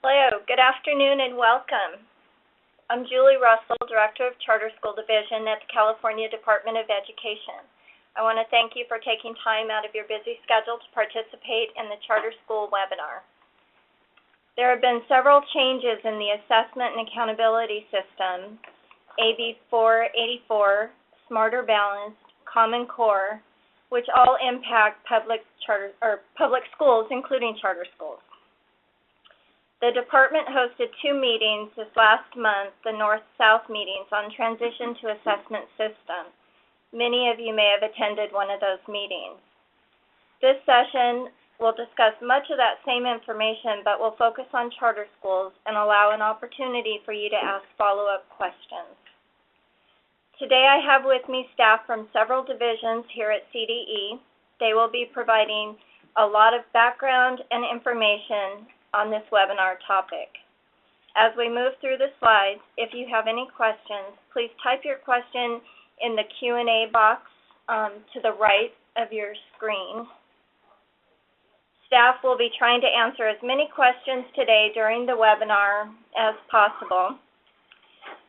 Hello, good afternoon and welcome. I'm Julie Russell, Director of Charter School Division at the California Department of Education. I want to thank you for taking time out of your busy schedule to participate in the Charter School webinar. There have been several changes in the assessment and accountability system, AB 484, Smarter Balanced, Common Core, which all impact public schools, including charter schools. The department hosted 2 meetings this last month, the North-South meetings on transition to assessment system. Many of you may have attended one of those meetings. This session will discuss much of that same information, but will focus on charter schools and allow an opportunity for you to ask follow-up questions. Today I have with me staff from several divisions here at CDE. They will be providing a lot of background and information on this webinar topic. As we move through the slides, if you have any questions, please type your question in the Q&A box to the right of your screen. Staff will be trying to answer as many questions today during the webinar as possible.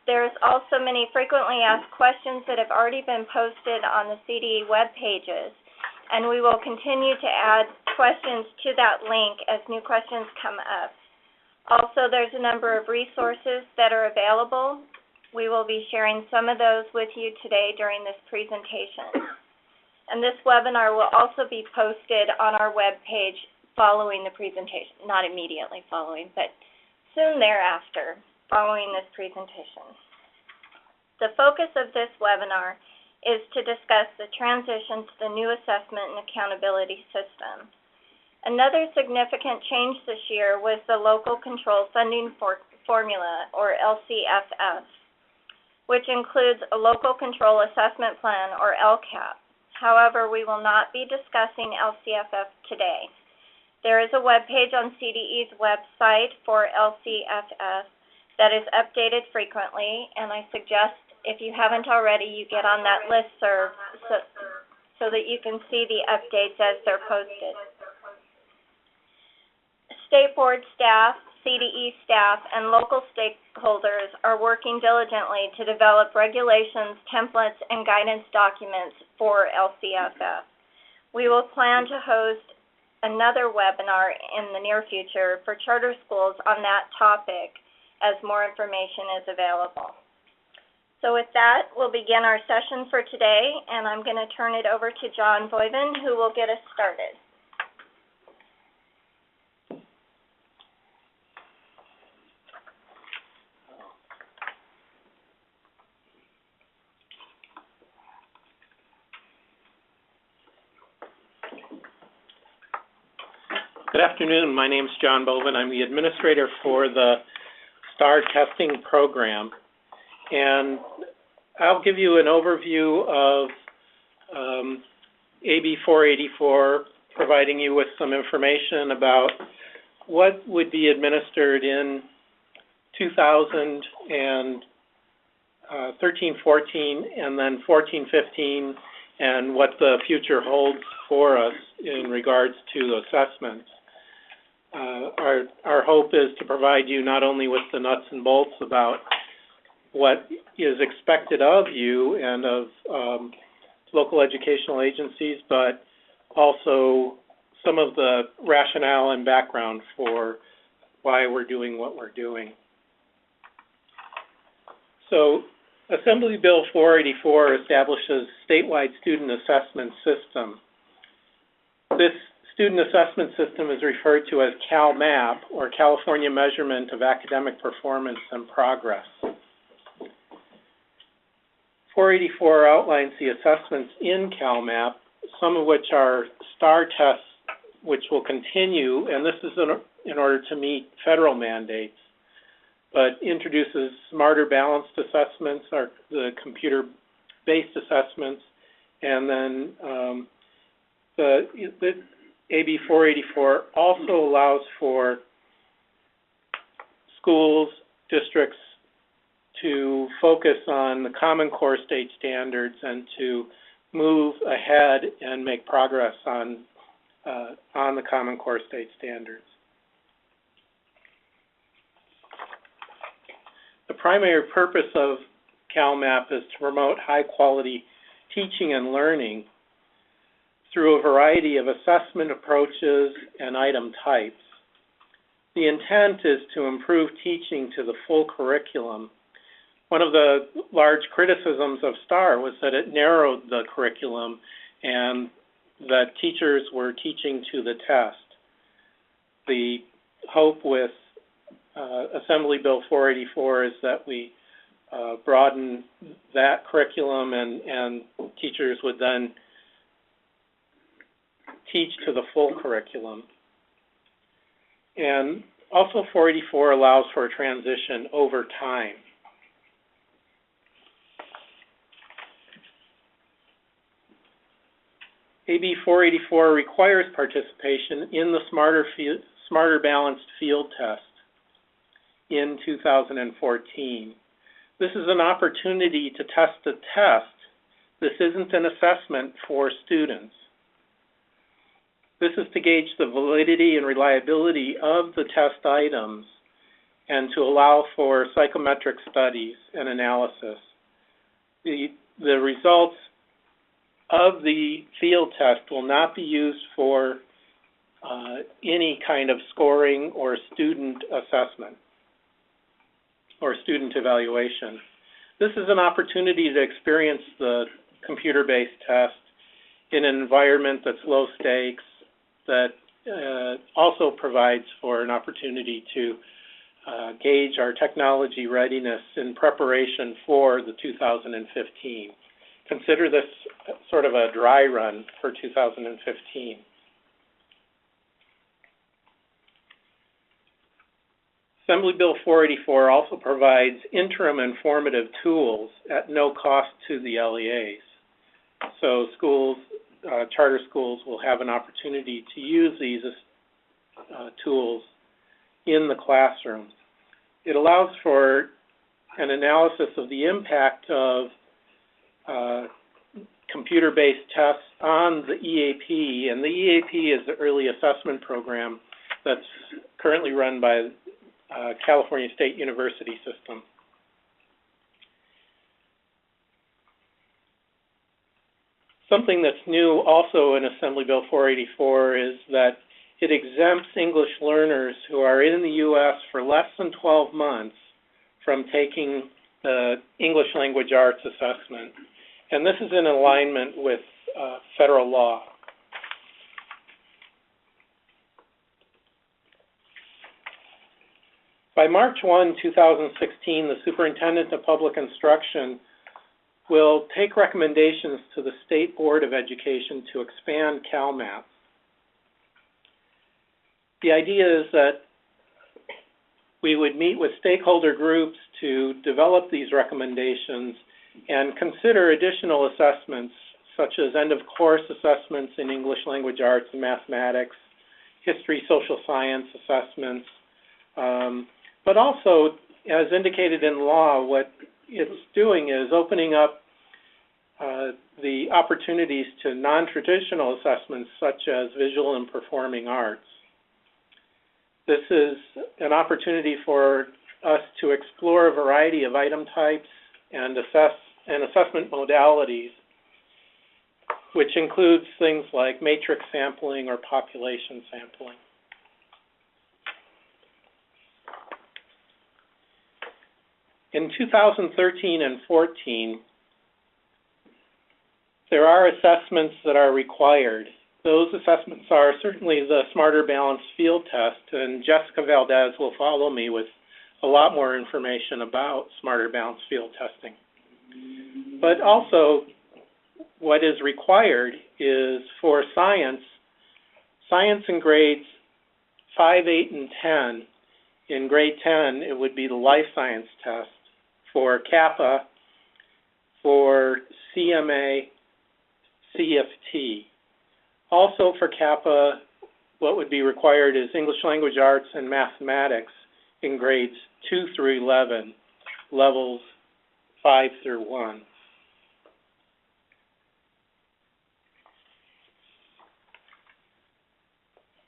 There's also many frequently asked questions that have already been posted on the CDE web pages, and we will continue to add questions to that link as new questions come up. Also, there's a number of resources that are available. We will be sharing some of those with you today during this presentation. And this webinar will also be posted on our web page following the presentation, not immediately following, but soon thereafter, following this presentation. The focus of this webinar is to discuss the transition to the new assessment and accountability system. Another significant change this year was the Local Control Funding Formula, or LCFF, which includes a Local Control Assessment Plan, or LCAP. However, we will not be discussing LCFF today. There is a web page on CDE's website for LCFF that is updated frequently, and I suggest if you haven't already, you get on that listserv so that you can see the updates as they're posted. State board staff, CDE staff, and local stakeholders are working diligently to develop regulations, templates, and guidance documents for LCFF. We will plan to host another webinar in the near future for charter schools on that topic as more information is available. So with that, we'll begin our session for today, and I'm going to turn it over to John Boyven, who will get us started. Good afternoon. My name is John Boven. I'm the administrator for the STAR testing program. And I'll give you an overview of AB 484, providing you with some information about what would be administered in 2013-14 and then 14-15, and what the future holds for us in regards to assessments. Our hope is to provide you not only with the nuts and bolts about what is expected of you and of local educational agencies, but also some of the rationale and background for why we're doing what we're doing. So, Assembly Bill 484 establishes statewide student assessment system. This student assessment system is referred to as CalMAP, or California Measurement of Academic Performance and Progress. 484 outlines the assessments in CalMAP, some of which are STAR tests, which will continue, and this is in order to meet federal mandates, but introduces Smarter Balanced assessments, or the computer-based assessments, and then the AB 484 also allows for schools, districts to focus on the Common Core state standards and to move ahead and make progress on the Common Core state standards. primary purpose of CalMap is to promote high-quality teaching and learning through a variety of assessment approaches and item types. The intent is to improve teaching to the full curriculum. One of the large criticisms of STAR was that it narrowed the curriculum and that teachers were teaching to the test. The hope with Assembly Bill 484 is that we broaden that curriculum and teachers would then teach to the full curriculum. And also 484 allows for a transition over time. AB 484 requires participation in the Smarter Balanced Field Test in 2014. This is an opportunity to test a test. This isn't an assessment for students. This is to gauge the validity and reliability of the test items and to allow for psychometric studies and analysis. The results of the field test will not be used for any kind of scoring or student assessment or student evaluation. This is an opportunity to experience the computer-based test in an environment that's low stakes, that also provides for an opportunity to gauge our technology readiness in preparation for the 2015. Consider this sort of a dry run for 2015. Assembly Bill 484 also provides interim informative tools at no cost to the LEAs. So schools, charter schools will have an opportunity to use these tools in the classroom. It allows for an analysis of the impact of computer-based tests on the EAP, and the EAP is the Early Assessment Program that's currently run by California State University System. Something that's new also in Assembly Bill 484 is that it exempts English learners who are in the U.S. for less than 12 months from taking the English Language Arts Assessment. And this is in alignment with federal law. By March 1, 2016, the Superintendent of Public Instruction will take recommendations to the State Board of Education to expand CalMap. The idea is that we would meet with stakeholder groups to develop these recommendations and consider additional assessments such as end-of-course assessments in English Language Arts and Mathematics, history, social science assessments, but also, as indicated in law, what it's doing is opening up the opportunities to non-traditional assessments such as visual and performing arts. This is an opportunity for us to explore a variety of item types and assessment modalities, which includes things like matrix sampling or population sampling. In 2013 and 14, there are assessments that are required. Those assessments are certainly the Smarter Balanced Field Test, and Jessica Valdez will follow me with a lot more information about Smarter Balanced Field Testing. But also, what is required is for science in grades 5, 8, and 10. In grade 10, it would be the life science test. For Kappa, for CMA, CFT. Also for Kappa, what would be required is English Language Arts and Mathematics in grades 2 through 11, levels 5 through 1.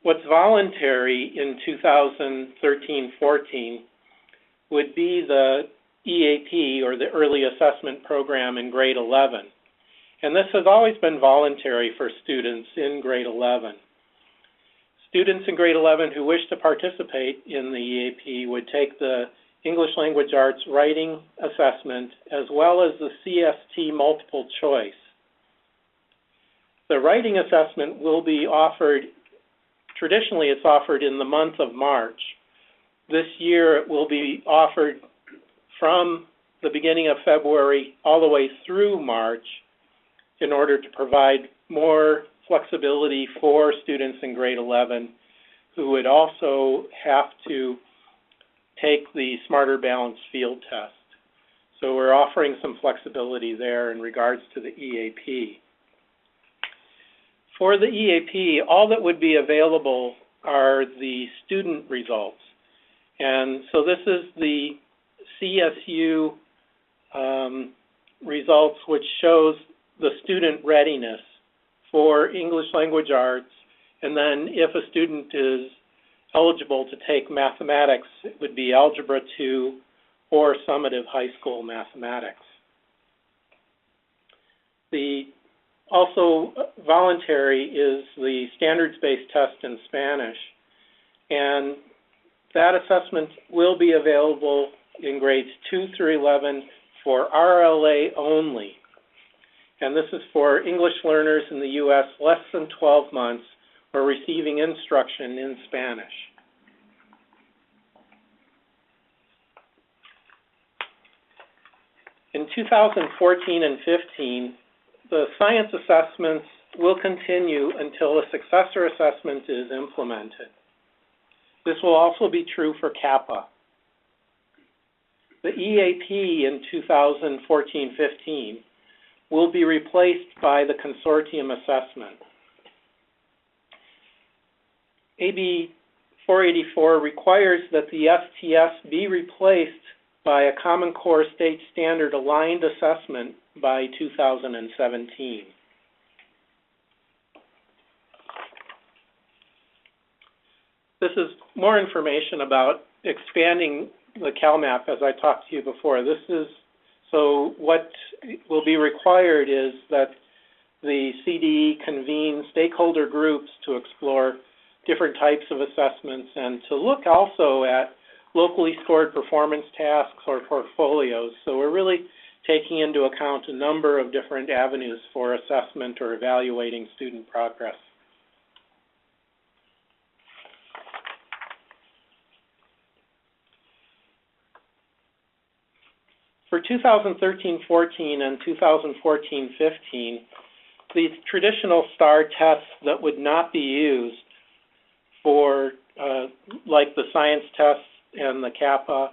What's voluntary in 2013-14 would be the EAP, or the Early Assessment Program, in grade 11. And this has always been voluntary for students in grade 11. Students in grade 11 who wish to participate in the EAP would take the English Language Arts Writing Assessment as well as the CST Multiple Choice. The writing assessment will be offered, traditionally it's offered in the month of March. This year it will be offered from the beginning of February all the way through March in order to provide more flexibility for students in grade 11 who would also have to take the Smarter Balanced Field Test. So we're offering some flexibility there in regards to the EAP. For the EAP, all that would be available are the student results. And so this is the CSU results, which shows the student readiness for English Language Arts. And then if a student is eligible to take mathematics, it would be Algebra 2 or summative high school mathematics. Also voluntary is the standards-based test in Spanish, and that assessment will be available in grades 2 through 11 for RLA only. And this is for English learners in the U.S. less than 12 months or receiving instruction in Spanish. In 2014 and 15, the science assessments will continue until a successor assessment is implemented. This will also be true for CAPA. The EAP in 2014-15 will be replaced by the consortium assessment. AB 484 requires that the STS be replaced by a Common Core State Standard aligned assessment by 2017. This is more information about expanding the CalMap, as I talked to you before. So what will be required is that the CDE convene stakeholder groups to explore different types of assessments and to look also at locally scored performance tasks or portfolios. So we're really taking into account a number of different avenues for assessment or evaluating student progress. For 2013-14 and 2014-15, these traditional STAR tests that would not be used for, like the science tests and the CAPA,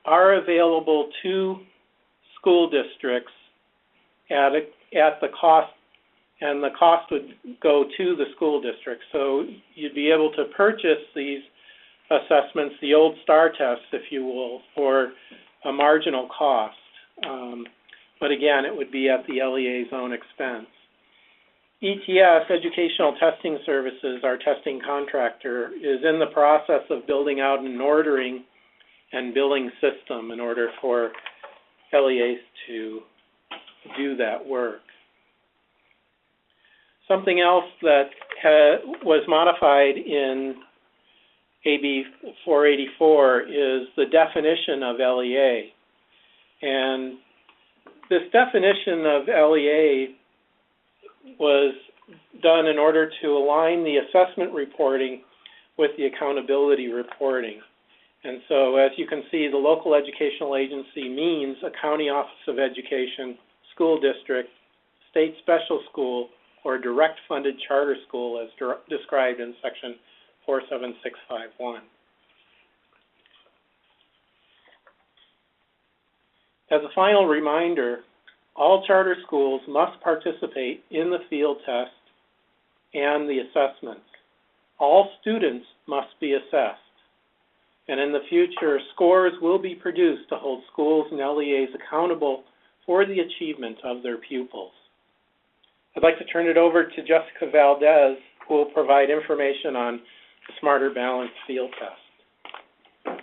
are available to school districts at the cost, and the cost would go to the school district. So you'd be able to purchase these assessments, the old STAR tests, if you will, for a marginal cost. But again, it would be at the LEA's own expense. ETS, Educational Testing Services, our testing contractor, is in the process of building out an ordering and billing system in order for LEAs to do that work. Something else that was modified in AB 484 is the definition of LEA. And this definition of LEA was done in order to align the assessment reporting with the accountability reporting. And so, as you can see, the local educational agency means a county office of education, school district, state special school, or direct funded charter school as described in section 47651. As a final reminder, all charter schools must participate in the field test and the assessments. All students must be assessed. And in the future, scores will be produced to hold schools and LEAs accountable for the achievement of their pupils. I'd like to turn it over to Jessica Valdez, who will provide information on the Smarter Balanced Field Test.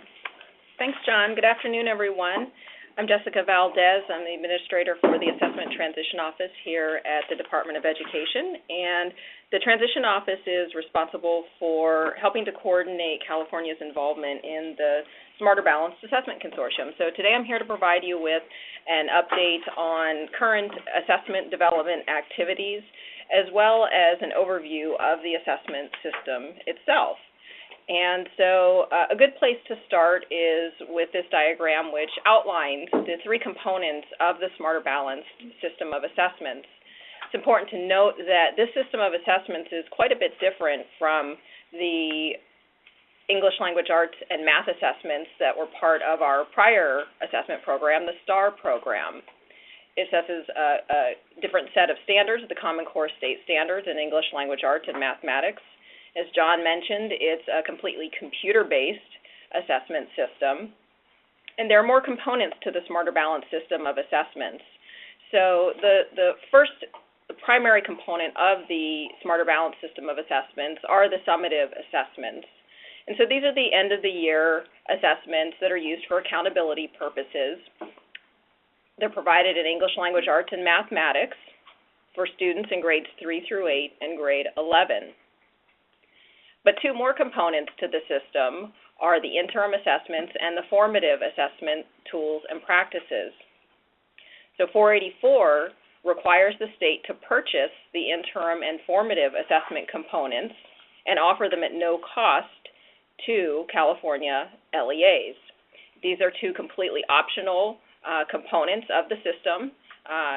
Thanks, John. Good afternoon, everyone. I'm Jessica Valdez. I'm the administrator for the Assessment Transition Office here at the Department of Education, and the Transition Office is responsible for helping to coordinate California's involvement in the Smarter Balanced Assessment Consortium. So today I'm here to provide you with an update on current assessment development activities, as well as an overview of the assessment system itself. And so a good place to start is with this diagram, which outlines the three components of the Smarter Balanced system of assessments. It's important to note that this system of assessments is quite a bit different from the English Language Arts and Math assessments that were part of our prior assessment program, the STAR program. It assesses a different set of standards, the Common Core State Standards in English Language Arts and Mathematics. As John mentioned, it's a completely computer-based assessment system, and there are more components to the Smarter Balanced system of assessments. So the first primary component of the Smarter Balanced system of assessments are the summative assessments. And so these are the end-of-the-year assessments that are used for accountability purposes. They're provided in English Language Arts and Mathematics for students in grades 3 through 8 and grade 11. But two more components to the system are the interim assessments and the formative assessment tools and practices. So 484 requires the state to purchase the interim and formative assessment components and offer them at no cost to California LEAs. These are two completely optional components of the system.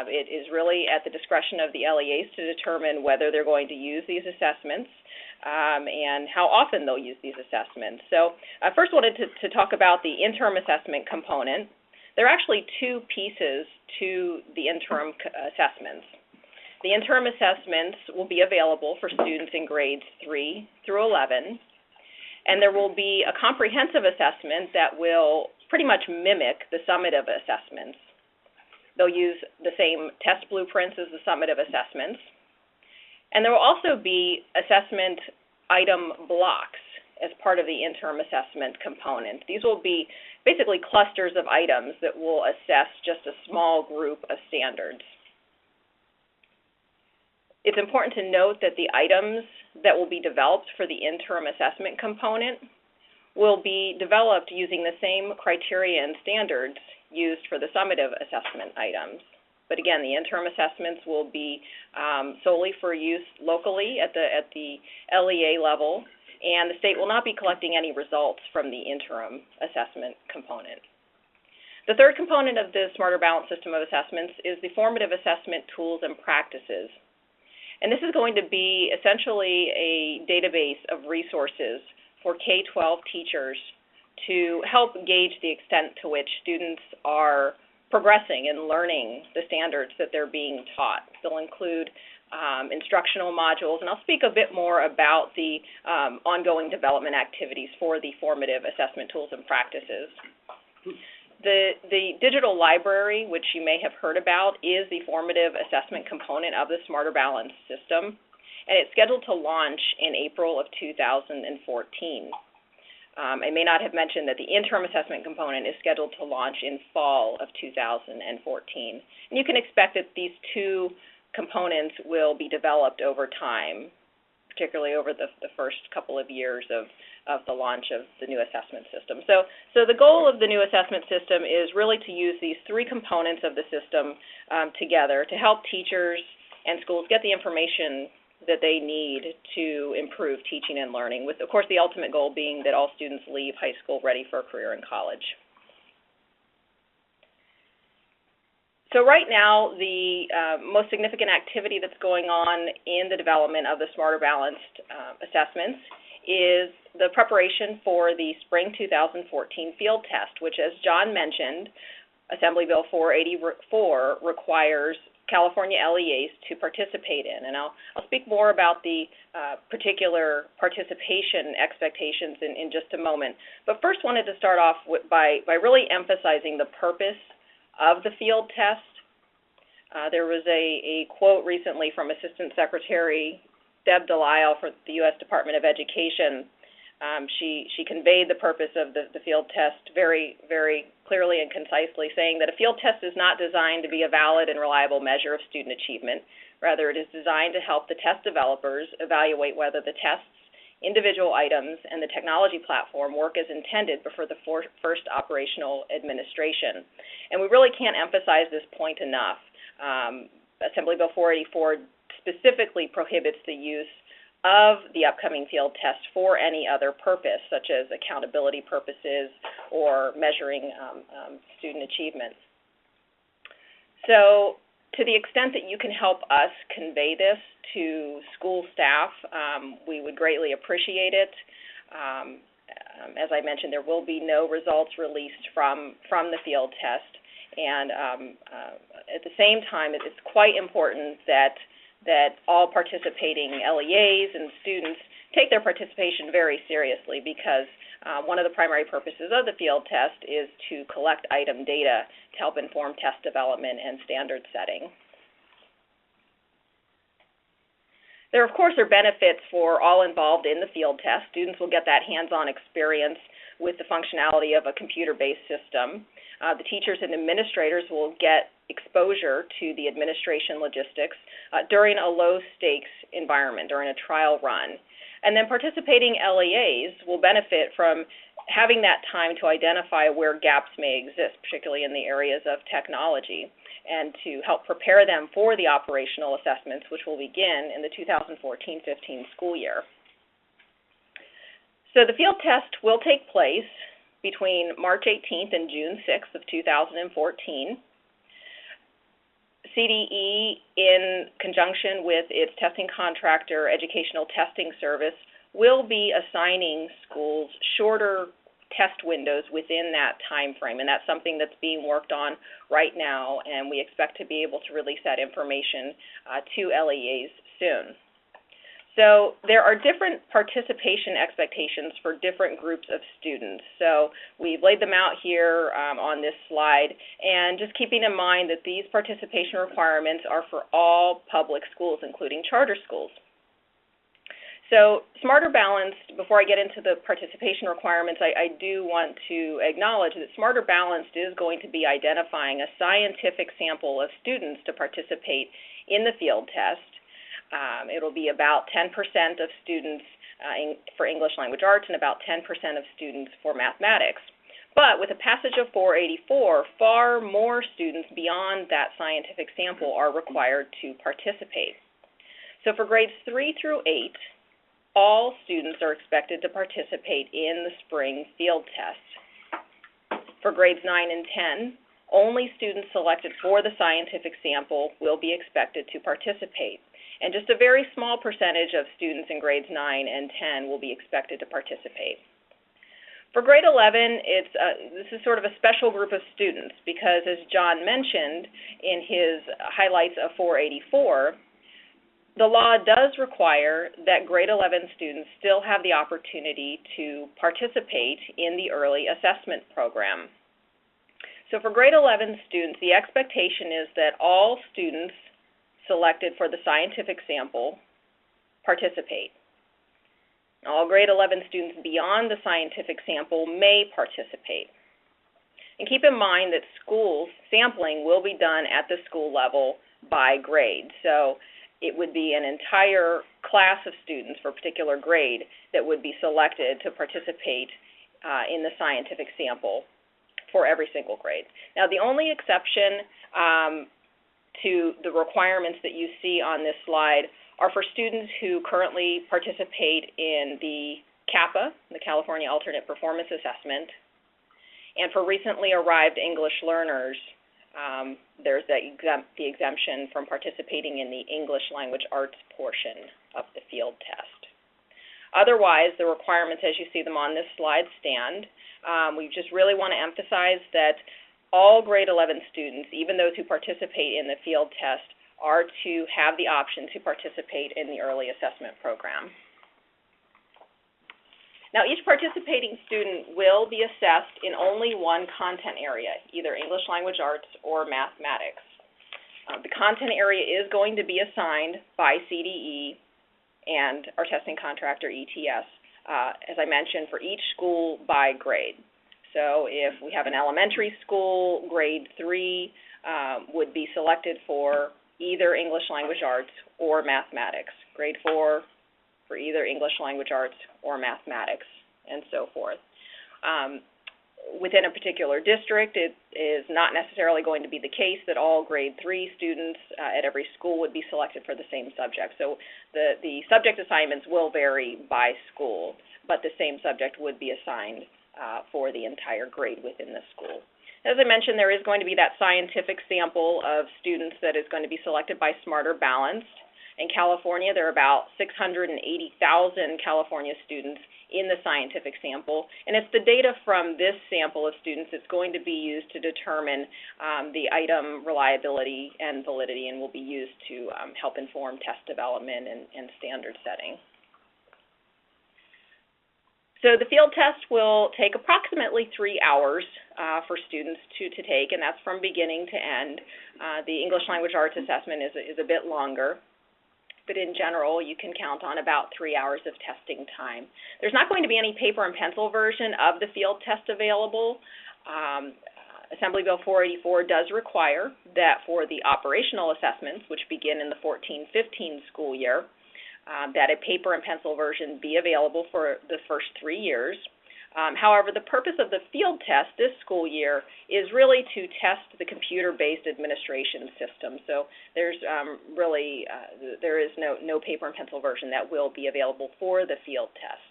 It is really at the discretion of the LEAs to determine whether they're going to use these assessments and how often they'll use these assessments. So I first wanted to talk about the interim assessment component. There are actually two pieces to the interim assessments. The interim assessments will be available for students in grades 3 through 11, and there will be a comprehensive assessment that will pretty much mimic the summative assessments. They'll use the same test blueprints as the summative assessments. And there will also be assessment item blocks as part of the interim assessment component. These will be basically clusters of items that will assess just a small group of standards. It's important to note that the items that will be developed for the interim assessment component will be developed using the same criteria and standards used for the summative assessment items. But again, the interim assessments will be solely for use locally at the LEA level, and the state will not be collecting any results from the interim assessment component. The third component of the Smarter Balanced system of assessments is the formative assessment tools and practices. And this is going to be essentially a database of resources for K-12 teachers to help gauge the extent to which students are progressing and learning the standards that they're being taught. They'll include instructional modules, and I'll speak a bit more about the ongoing development activities for the formative assessment tools and practices. The digital library, which you may have heard about, is the formative assessment component of the Smarter Balanced system, and it's scheduled to launch in April of 2014. I may not have mentioned that the interim assessment component is scheduled to launch in fall of 2014. And you can expect that these two components will be developed over time, particularly over the first couple of years of the launch of the new assessment system. So the goal of the new assessment system is really to use these three components of the system together to help teachers and schools get the information that they need to improve teaching and learning, with, of course, the ultimate goal being that all students leave high school ready for a career in college. So right now, the most significant activity that's going on in the development of the Smarter Balanced assessments is the preparation for the spring 2014 field test, which, as John mentioned, Assembly Bill 484 requires California LEAs to participate in. And I'll speak more about the particular participation expectations in just a moment. But first wanted to start off by really emphasizing the purpose of the field test. There was a quote recently from Assistant Secretary Deb Delisle for the U.S. Department of Education She conveyed the purpose of the field test very, very clearly and concisely, saying that a field test is not designed to be a valid and reliable measure of student achievement. Rather, it is designed to help the test developers evaluate whether the test's individual items and the technology platform work as intended before the first operational administration. And we really can't emphasize this point enough. Assembly Bill 484 specifically prohibits the use of the upcoming field test for any other purpose, such as accountability purposes or measuring student achievement. So, to the extent that you can help us convey this to school staff, we would greatly appreciate it. As I mentioned, there will be no results released from the field test, and at the same time, it's quite important that all participating LEAs and students take their participation very seriously, because one of the primary purposes of the field test is to collect item data to help inform test development and standard setting. There, of course, are benefits for all involved in the field test. Students will get that hands-on experience with the functionality of a computer-based system. The teachers and administrators will get exposure to the administration logistics during a low-stakes environment, during a trial run. And then participating LEAs will benefit from having that time to identify where gaps may exist, particularly in the areas of technology, and to help prepare them for the operational assessments, which will begin in the 2014-15 school year. So the field test will take place between March 18th and June 6th of 2014. CDE, in conjunction with its testing contractor, Educational Testing Service, will be assigning schools shorter test windows within that time frame, and that's something that's being worked on right now, and we expect to be able to release that information to LEAs soon. So there are different participation expectations for different groups of students. So we've laid them out here on this slide, and just keeping in mind that these participation requirements are for all public schools, including charter schools. So Smarter Balanced, before I get into the participation requirements, I do want to acknowledge that Smarter Balanced is going to be identifying a scientific sample of students to participate in the field test. It'll be about 10% of students for English Language Arts and about 10% of students for mathematics. But with the passage of 484, far more students beyond that scientific sample are required to participate. So for grades 3 through 8, all students are expected to participate in the spring field test. For grades 9 and 10, only students selected for the scientific sample will be expected to participate. And just a very small percentage of students in grades 9 and 10 will be expected to participate. For grade 11, this is sort of a special group of students because, as John mentioned in his highlights of 484, the law does require that grade 11 students still have the opportunity to participate in the early assessment program. So for grade 11 students, the expectation is that all students selected for the scientific sample participate. All grade 11 students beyond the scientific sample may participate. And keep in mind that school sampling will be done at the school level by grade. So it would be an entire class of students for a particular grade that would be selected to participate in the scientific sample for every single grade. Now, the only exception to the requirements that you see on this slide are for students who currently participate in the CAPA, the California Alternate Performance Assessment, and for recently arrived English learners, there's the exemption from participating in the English Language Arts portion of the field test. Otherwise, the requirements as you see them on this slide stand. We just really want to emphasize that all grade 11 students, even those who participate in the field test, are to have the option to participate in the early assessment program. Now, each participating student will be assessed in only one content area, either English Language Arts or mathematics. The content area is going to be assigned by CDE and our testing contractor, ETS, as I mentioned, for each school by grade. So if we have an elementary school, grade 3 would be selected for either English Language Arts or mathematics. Grade 4 for either English Language Arts or mathematics, and so forth. Within a particular district, it is not necessarily going to be the case that all grade 3 students at every school would be selected for the same subject. So the subject assignments will vary by school, but the same subject would be assigned for the entire grade within the school. As I mentioned, there is going to be that scientific sample of students that is going to be selected by Smarter Balanced. In California, there are about 680,000 California students in the scientific sample, and it's the data from this sample of students that's going to be used to determine the item reliability and validity, and will be used to help inform test development and standard setting. So the field test will take approximately 3 hours for students to take, and that's from beginning to end. The English Language Arts assessment is a bit longer, but in general, you can count on about 3 hours of testing time. There's not going to be any paper and pencil version of the field test available. Assembly Bill 484 does require that for the operational assessments, which begin in the 14-15 school year, that a paper and pencil version be available for the first 3 years. However, the purpose of the field test this school year is really to test the computer-based administration system. So there's there is no paper and pencil version that will be available for the field test.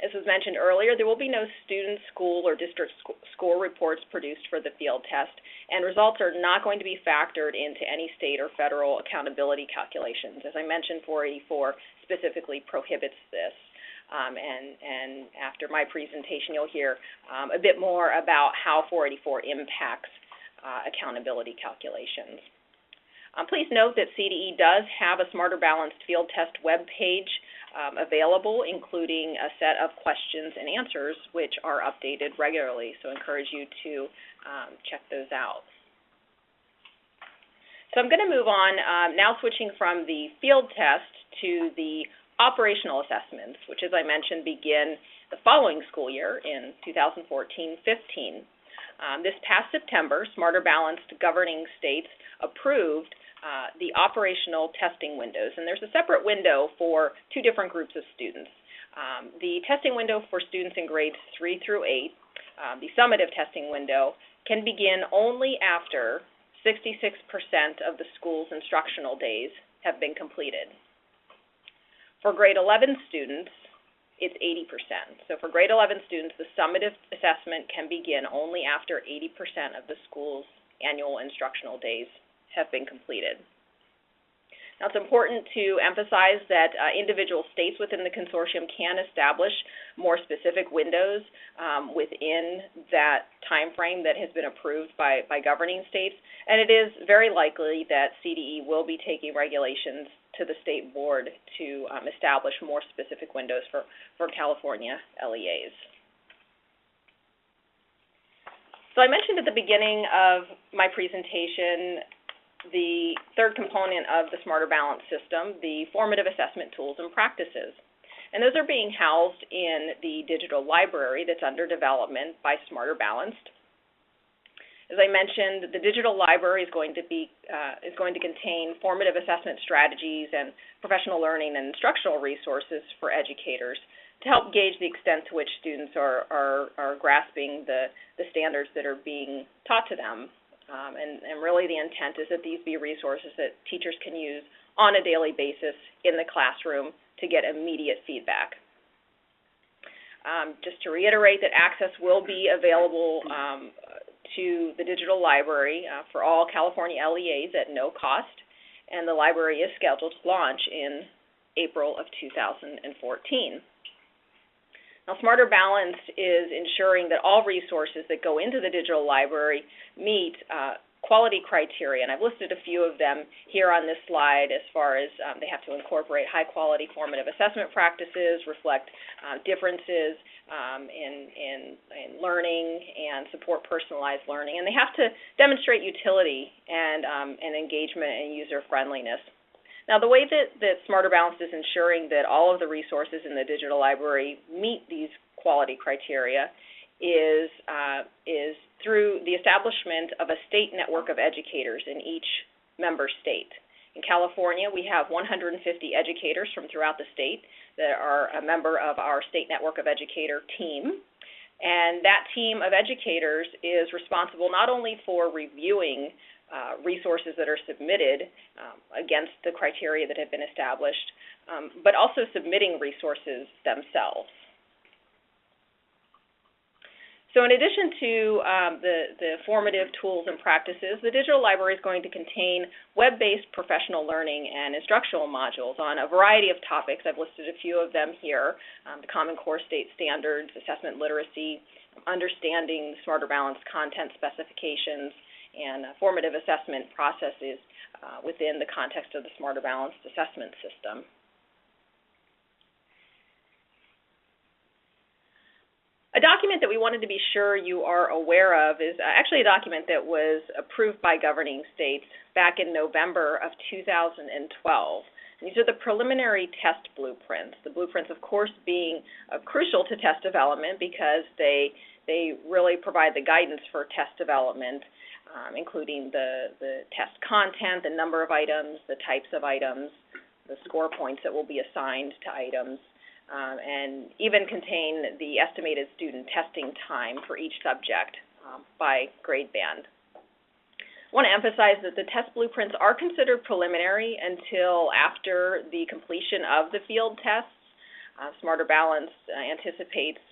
As was mentioned earlier, there will be no student, school, or district score reports produced for the field test, and results are not going to be factored into any state or federal accountability calculations. As I mentioned, 484 specifically prohibits this. And after my presentation, you'll hear a bit more about how 484 impacts accountability calculations. Please note that CDE does have a Smarter Balanced field test web page available, including a set of questions and answers, which are updated regularly. So I encourage you to check those out. So I'm going to move on, now switching from the field test to the operational assessments, which, as I mentioned, begin the following school year in 2014-15. This past September, Smarter Balanced governing states approved the operational testing windows, and there's a separate window for 2 different groups of students. The testing window for students in grades 3 through 8, the summative testing window, can begin only after 66% of the school's instructional days have been completed. For grade 11 students, it's 80%. So for grade 11 students, the summative assessment can begin only after 80% of the school's annual instructional days have been completed. Now, it's important to emphasize that individual states within the consortium can establish more specific windows within that time frame that has been approved by governing states, and it is very likely that CDE will be taking regulations to the state board to establish more specific windows for California LEAs. So I mentioned at the beginning of my presentation the third component of the Smarter Balanced system, the formative assessment tools and practices. And those are being housed in the digital library that's under development by Smarter Balanced. As I mentioned, the digital library is going to contain formative assessment strategies and professional learning and instructional resources for educators to help gauge the extent to which students are grasping the standards that are being taught to them. And really the intent is that these be resources that teachers can use on a daily basis in the classroom to get immediate feedback. Just to reiterate that access will be available to the digital library for all California LEAs at no cost, and the library is scheduled to launch in April of 2014. Now, Smarter Balanced is ensuring that all resources that go into the digital library meet quality criteria, and I've listed a few of them here on this slide as far as they have to incorporate high-quality formative assessment practices, reflect differences in learning, and support personalized learning, and they have to demonstrate utility and engagement and user-friendliness. Now, the way that Smarter Balanced is ensuring that all of the resources in the digital library meet these quality criteria is through the establishment of a state network of educators in each member state. In California, we have 150 educators from throughout the state that are a member of our state network of educator team. And that team of educators is responsible not only for reviewing resources that are submitted against the criteria that have been established, but also submitting resources themselves. So in addition to the formative tools and practices, the digital library is going to contain web-based professional learning and instructional modules on a variety of topics. I've listed a few of them here: the Common Core State Standards, assessment literacy, understanding Smarter Balanced content specifications, and formative assessment processes within the context of the Smarter Balanced assessment system. A document that we wanted to be sure you are aware of is actually a document that was approved by governing states back in November of 2012. And these are the preliminary test blueprints. The blueprints, of course, being crucial to test development because they really provide the guidance for test development, including the test content, the number of items, the types of items, the score points that will be assigned to items, and even contain the estimated student testing time for each subject by grade band. I want to emphasize that the test blueprints are considered preliminary until after the completion of the field tests. Smarter Balanced anticipates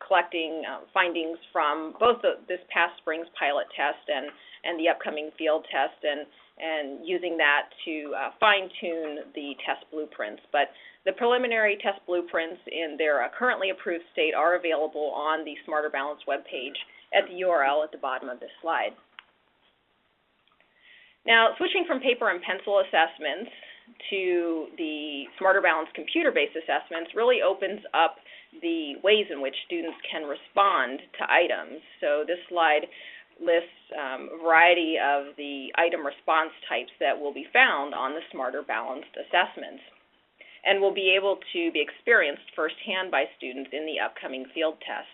collecting findings from both this past spring's pilot test and the upcoming field test, and using that to fine-tune the test blueprints. But the preliminary test blueprints in their currently approved state are available on the Smarter Balanced webpage at the URL at the bottom of this slide. Now, switching from paper and pencil assessments to the Smarter Balanced computer-based assessments really opens up the ways in which students can respond to items. So this slide lists a variety of the item response types that will be found on the Smarter Balanced assessments, and will be able to be experienced firsthand by students in the upcoming field test.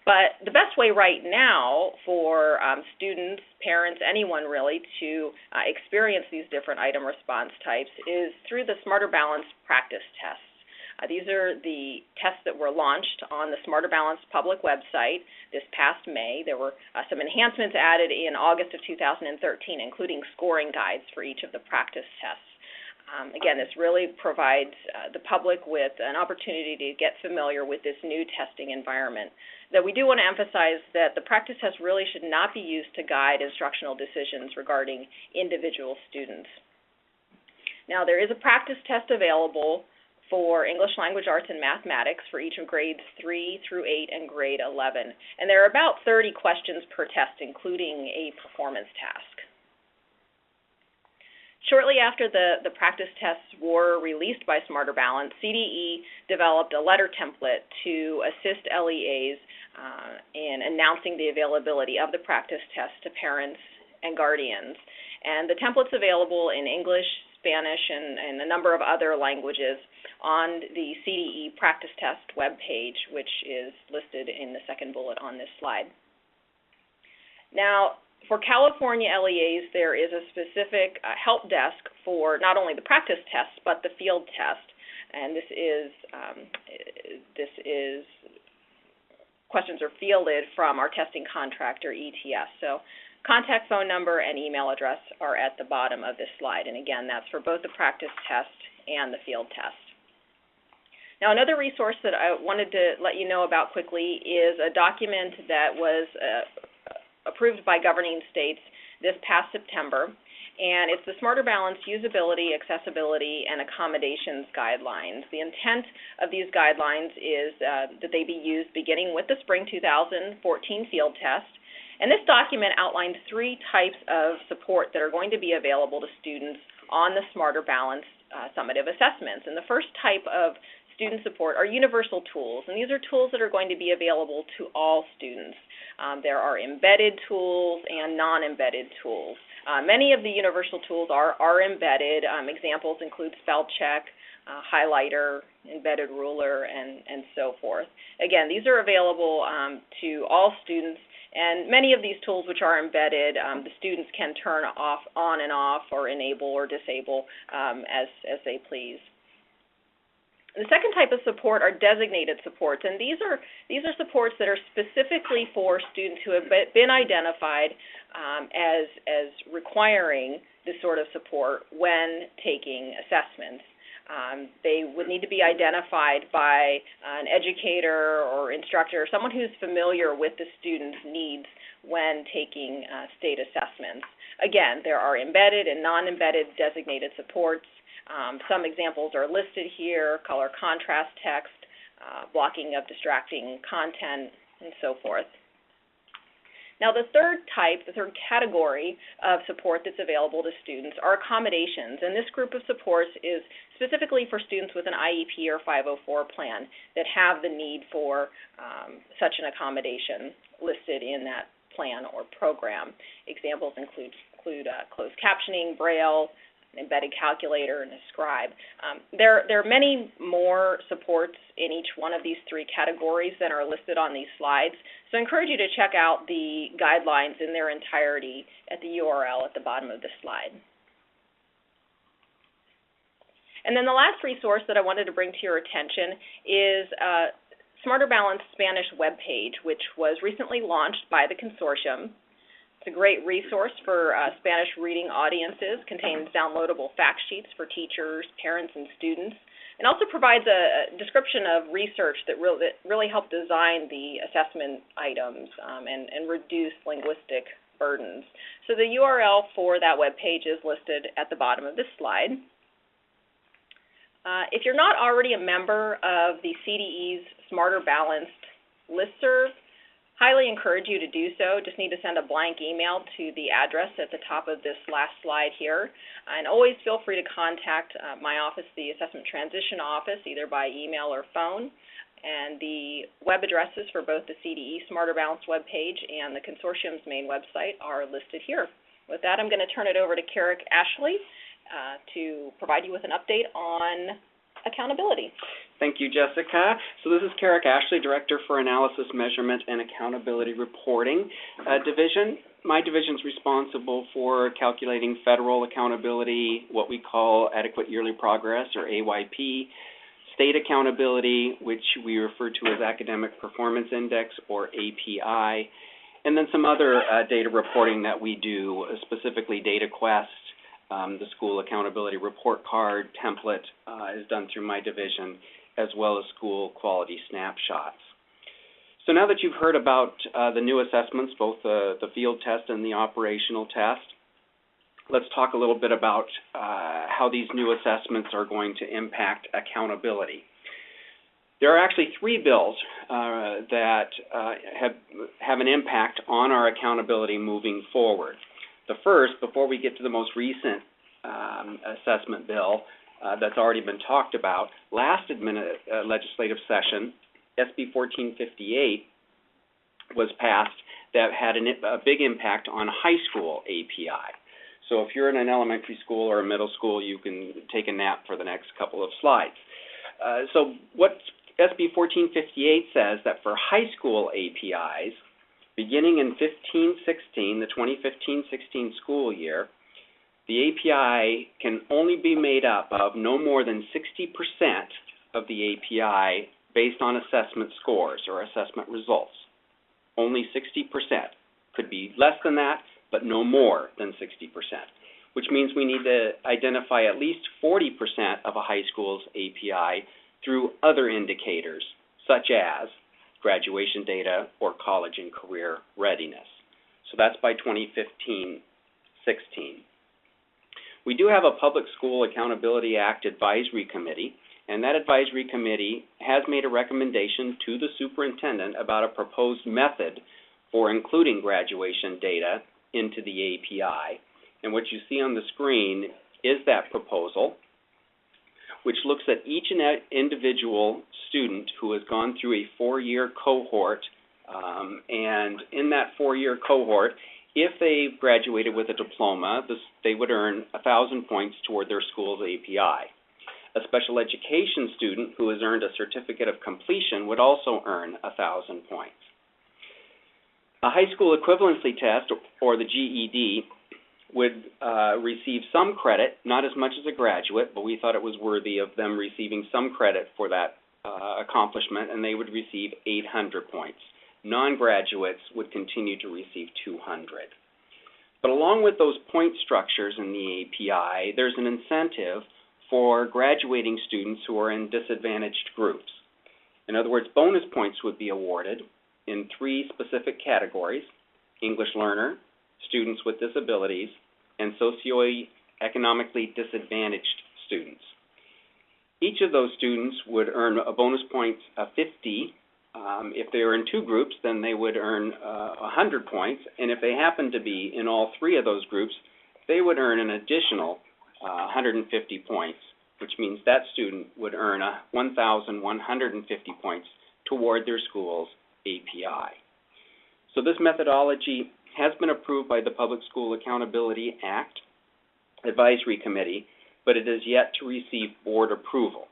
But the best way right now for students, parents, anyone really, to experience these different item response types is through the Smarter Balanced practice tests. These are the tests that were launched on the Smarter Balanced public website this past May. There were some enhancements added in August of 2013, including scoring guides for each of the practice tests. Again, this really provides the public with an opportunity to get familiar with this new testing environment. Though we do want to emphasize that the practice test really should not be used to guide instructional decisions regarding individual students. Now, there is a practice test available for English Language Arts and Mathematics for each of grades 3 through 8 and grade 11. And there are about 30 questions per test, including a performance task. Shortly after the practice tests were released by Smarter Balanced, CDE developed a letter template to assist LEAs in announcing the availability of the practice test to parents and guardians. And the template's available in English, Spanish, and a number of other languages on the CDE practice test webpage, which is listed in the second bullet on this slide. Now, for California LEAs, there is a specific help desk for not only the practice tests but the field test, and this is questions are fielded from our testing contractor, ETS. So contact phone number and email address are at the bottom of this slide, and again, that's for both the practice test and the field test. Now, another resource that I wanted to let you know about quickly is a document that was approved by governing states this past September, and it's the Smarter Balanced Usability, Accessibility, and Accommodations Guidelines. The intent of these guidelines is that they be used beginning with the spring 2014 field test, and this document outlines 3 types of support that are going to be available to students on the Smarter Balanced summative assessments. And the first type of student support are universal tools, and these are tools that are going to be available to all students. There are embedded tools and non-embedded tools. Many of the universal tools are embedded. Examples include spell check, highlighter, embedded ruler, and so forth. Again, these are available to all students, and many of these tools which are embedded, the students can turn on and off, or enable or disable as they please. The second type of support are designated supports, and these are supports that are specifically for students who have been identified as requiring this sort of support when taking assessments. They would need to be identified by an educator or instructor, or someone who's familiar with the student's needs when taking state assessments. Again, there are embedded and non-embedded designated supports. Some examples are listed here: color contrast text, blocking of distracting content, and so forth. Now, the third category of support that's available to students are accommodations, and this group of supports is specifically for students with an IEP or 504 plan that have the need for such an accommodation listed in that plan or program. Examples include closed captioning, Braille, an embedded calculator, and a scribe. There are many more supports in each one of these three categories than are listed on these slides, so I encourage you to check out the guidelines in their entirety at the URL at the bottom of this slide. And then the last resource that I wanted to bring to your attention is Smarter Balance Spanish webpage, which was recently launched by the consortium. It's a great resource for Spanish reading audiences, contains downloadable fact sheets for teachers, parents, and students, and also provides a description of research that really helped design the assessment items and reduce linguistic burdens. So the URL for that web page is listed at the bottom of this slide. If you're not already a member of the CDE's Smarter Balanced listserv, highly encourage you to do so. Just need to send a blank email to the address at the top of this last slide here. And always feel free to contact my office, the Assessment Transition Office, either by email or phone. And the web addresses for both the CDE Smarter Balance webpage and the consortium's main website are listed here. With that, I'm going to turn it over to Carrick Ashley to provide you with an update on accountability. Thank you, Jessica. So this is Carrick Ashley, Director for Analysis, Measurement, and Accountability Reporting Division. My division is responsible for calculating federal accountability, what we call Adequate Yearly Progress, or AYP, state accountability, which we refer to as Academic Performance Index, or API, and then some other data reporting that we do, specifically DataQuest. The school accountability report card template is done through my division, as well as school quality snapshots. So now that you've heard about the new assessments, both the field test and the operational test, let's talk a little bit about how these new assessments are going to impact accountability. There are actually three bills that have an impact on our accountability moving forward. The first, before we get to the most recent assessment bill that's already been talked about, last legislative session, SB 1458 was passed that had a big impact on high school API. So if you're in an elementary school or a middle school, you can take a nap for the next couple of slides. So what SB 1458 says that for high school APIs, beginning in the 2015-16 school year, the API can only be made up of no more than 60% of the API based on assessment scores or assessment results. Only 60%. Could be less than that, but no more than 60%, which means we need to identify at least 40% of a high school's API through other indicators, such as graduation data or college and career readiness. So that's by 2015-16. We do have a Public School Accountability Act Advisory Committee, and that advisory committee has made a recommendation to the superintendent about a proposed method for including graduation data into the API. And what you see on the screen is that proposal. which looks at each and individual student who has gone through a 4-year cohort, and in that 4-year cohort, if they graduated with a diploma, they would earn 1,000 points toward their school's API. A special education student who has earned a certificate of completion would also earn 1,000 points. A high school equivalency test, or the GED, would receive some credit, not as much as a graduate, but we thought it was worthy of them receiving some credit for that accomplishment, and they would receive 800 points. Non-graduates would continue to receive 200. But along with those point structures in the API, there's an incentive for graduating students who are in disadvantaged groups. In other words, bonus points would be awarded in 3 specific categories: English learner, students with disabilities, and socioeconomically disadvantaged students. Each of those students would earn a bonus point of 50. If they were in 2 groups, then they would earn 100 points, and if they happen to be in all 3 of those groups, they would earn an additional 150 points, which means that student would earn 1,150 points toward their school's API. So this methodology has been approved by the Public School Accountability Act Advisory Committee, but it is yet to receive board approval.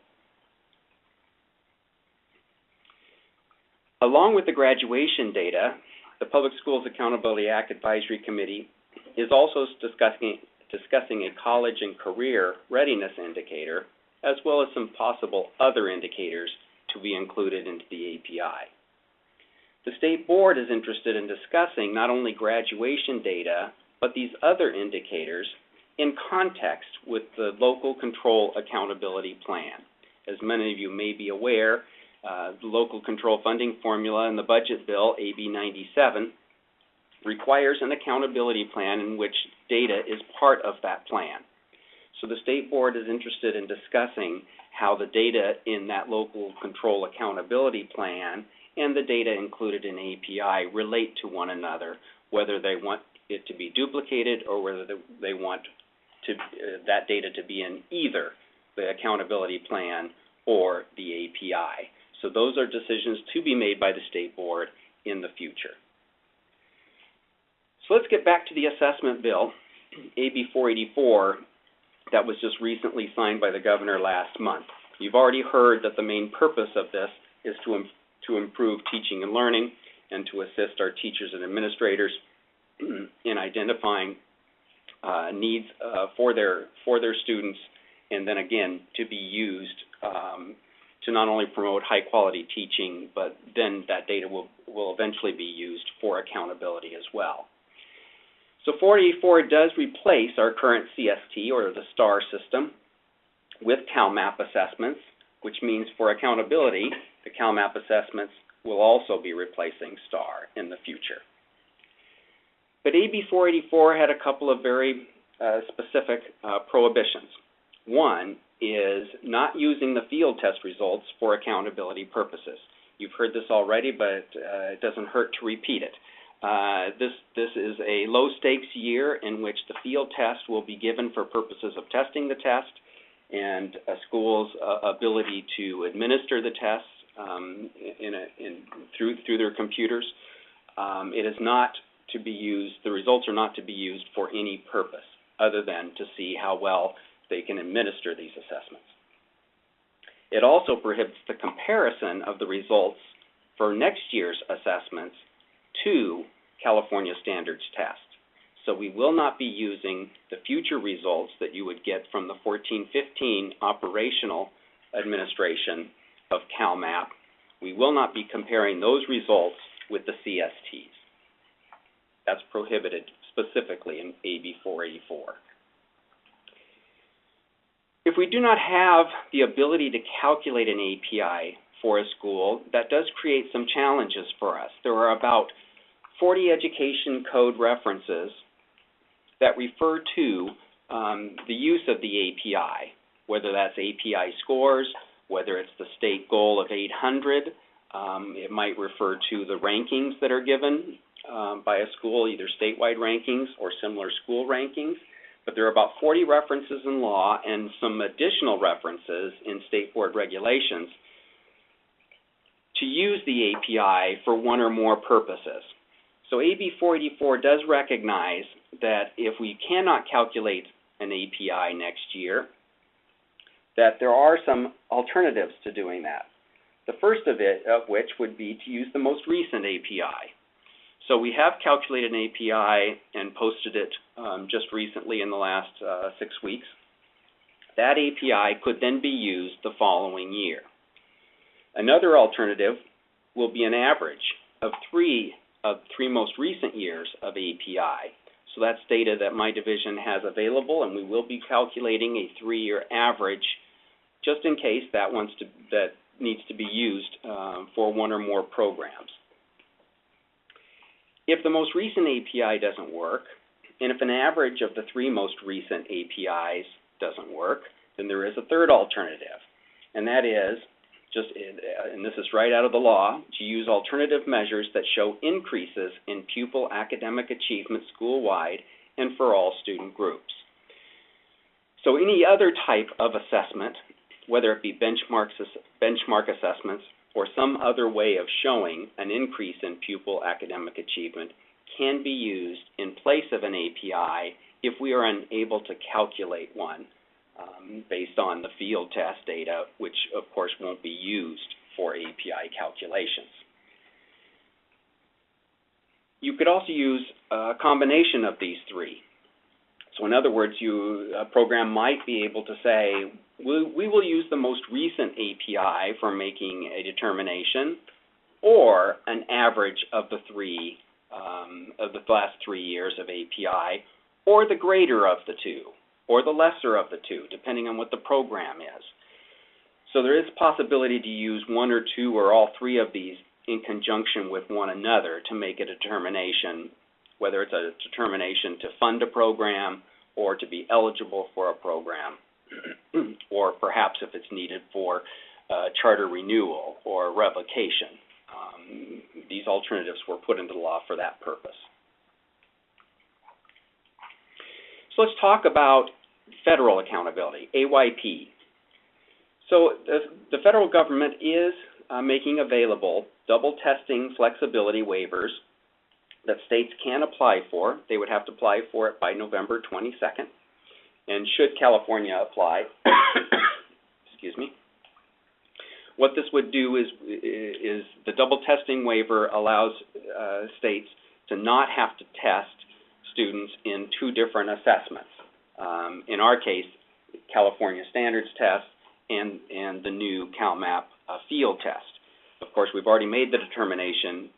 Along with the graduation data, the Public Schools Accountability Act Advisory Committee is also discussing a college and career readiness indicator, as well as some possible other indicators to be included into the API. The State Board is interested in discussing not only graduation data, but these other indicators in context with the Local Control Accountability Plan. As many of you may be aware, the Local Control Funding Formula in the Budget Bill, AB 97, requires an accountability plan in which data is part of that plan. So the State Board is interested in discussing how the data in that Local Control Accountability Plan and the data included in API relate to one another, whether they want it to be duplicated or whether they want that data to be in either the accountability plan or the API. So those are decisions to be made by the State Board in the future. So let's get back to the assessment bill, AB 484, that was just recently signed by the governor last month. You've already heard that the main purpose of this is to improve teaching and learning and to assist our teachers and administrators in identifying needs for their students, and then again to be used to not only promote high quality teaching, but then that data will eventually be used for accountability as well. So 484 does replace our current CST, or the STAR system, with CalMAP assessments, which means for accountability, the CalMAP assessments will also be replacing STAR in the future. But AB 484 had a couple of very specific prohibitions. One is not using the field test results for accountability purposes. You've heard this already, but it doesn't hurt to repeat it. This is a low-stakes year in which the field test will be given for purposes of testing the test and a school's ability to administer the tests through their computers. It is not to be used, the results are not to be used for any purpose other than to see how well they can administer these assessments. It also prohibits the comparison of the results for next year's assessments to California Standards Test. So we will not be using the future results that you would get from the 14-15 operational administration of CalMAP. We will not be comparing those results with the CSTs. That's prohibited specifically in AB 484. If we do not have the ability to calculate an API for a school, that does create some challenges for us. There are about 40 education code references that refer to the use of the API, whether that's API scores, whether it's the state goal of 800. It might refer to the rankings that are given by a school, either statewide rankings or similar school rankings. but there are about 40 references in law and some additional references in state board regulations to use the API for one or more purposes. So AB 484 does recognize that if we cannot calculate an API next year, that there are some alternatives to doing that. The first of which would be to use the most recent API. So we have calculated an API and posted it just recently in the last 6 weeks. That API could then be used the following year. Another alternative will be an average of three most recent years of API. So that's data that my division has available, and we will be calculating a 3-year average just in case that needs to be used for one or more programs. If the most recent API doesn't work, and if an average of the 3 most recent APIs doesn't work, then there is a third alternative, and that is and this is right out of the law, to use alternative measures that show increases in pupil academic achievement school-wide and for all student groups. So any other type of assessment, whether it be benchmark assessments or some other way of showing an increase in pupil academic achievement, can be used in place of an API if we are unable to calculate one based on the field test data, which of course won't be used for API calculations. You could also use a combination of these three. So in other words, a program might be able to say, we will use the most recent API for making a determination, or an average of the last 3 years of API, or the greater of the two, or the lesser of the two, depending on what the program is. So there is a possibility to use one or two or all three of these in conjunction with one another to make a determination, whether it's a determination to fund a program or to be eligible for a program, or perhaps if it's needed for charter renewal or revocation. These alternatives were put into law for that purpose. So let's talk about federal accountability, AYP. So the federal government is making available double testing flexibility waivers that states can apply for. They would have to apply for it by November 22nd. And should California apply, excuse me, what this would do is the double testing waiver allows states to not have to test students in 2 different assessments. In our case, California Standards Test and the new CalMap field test. Of course, we've already made the determination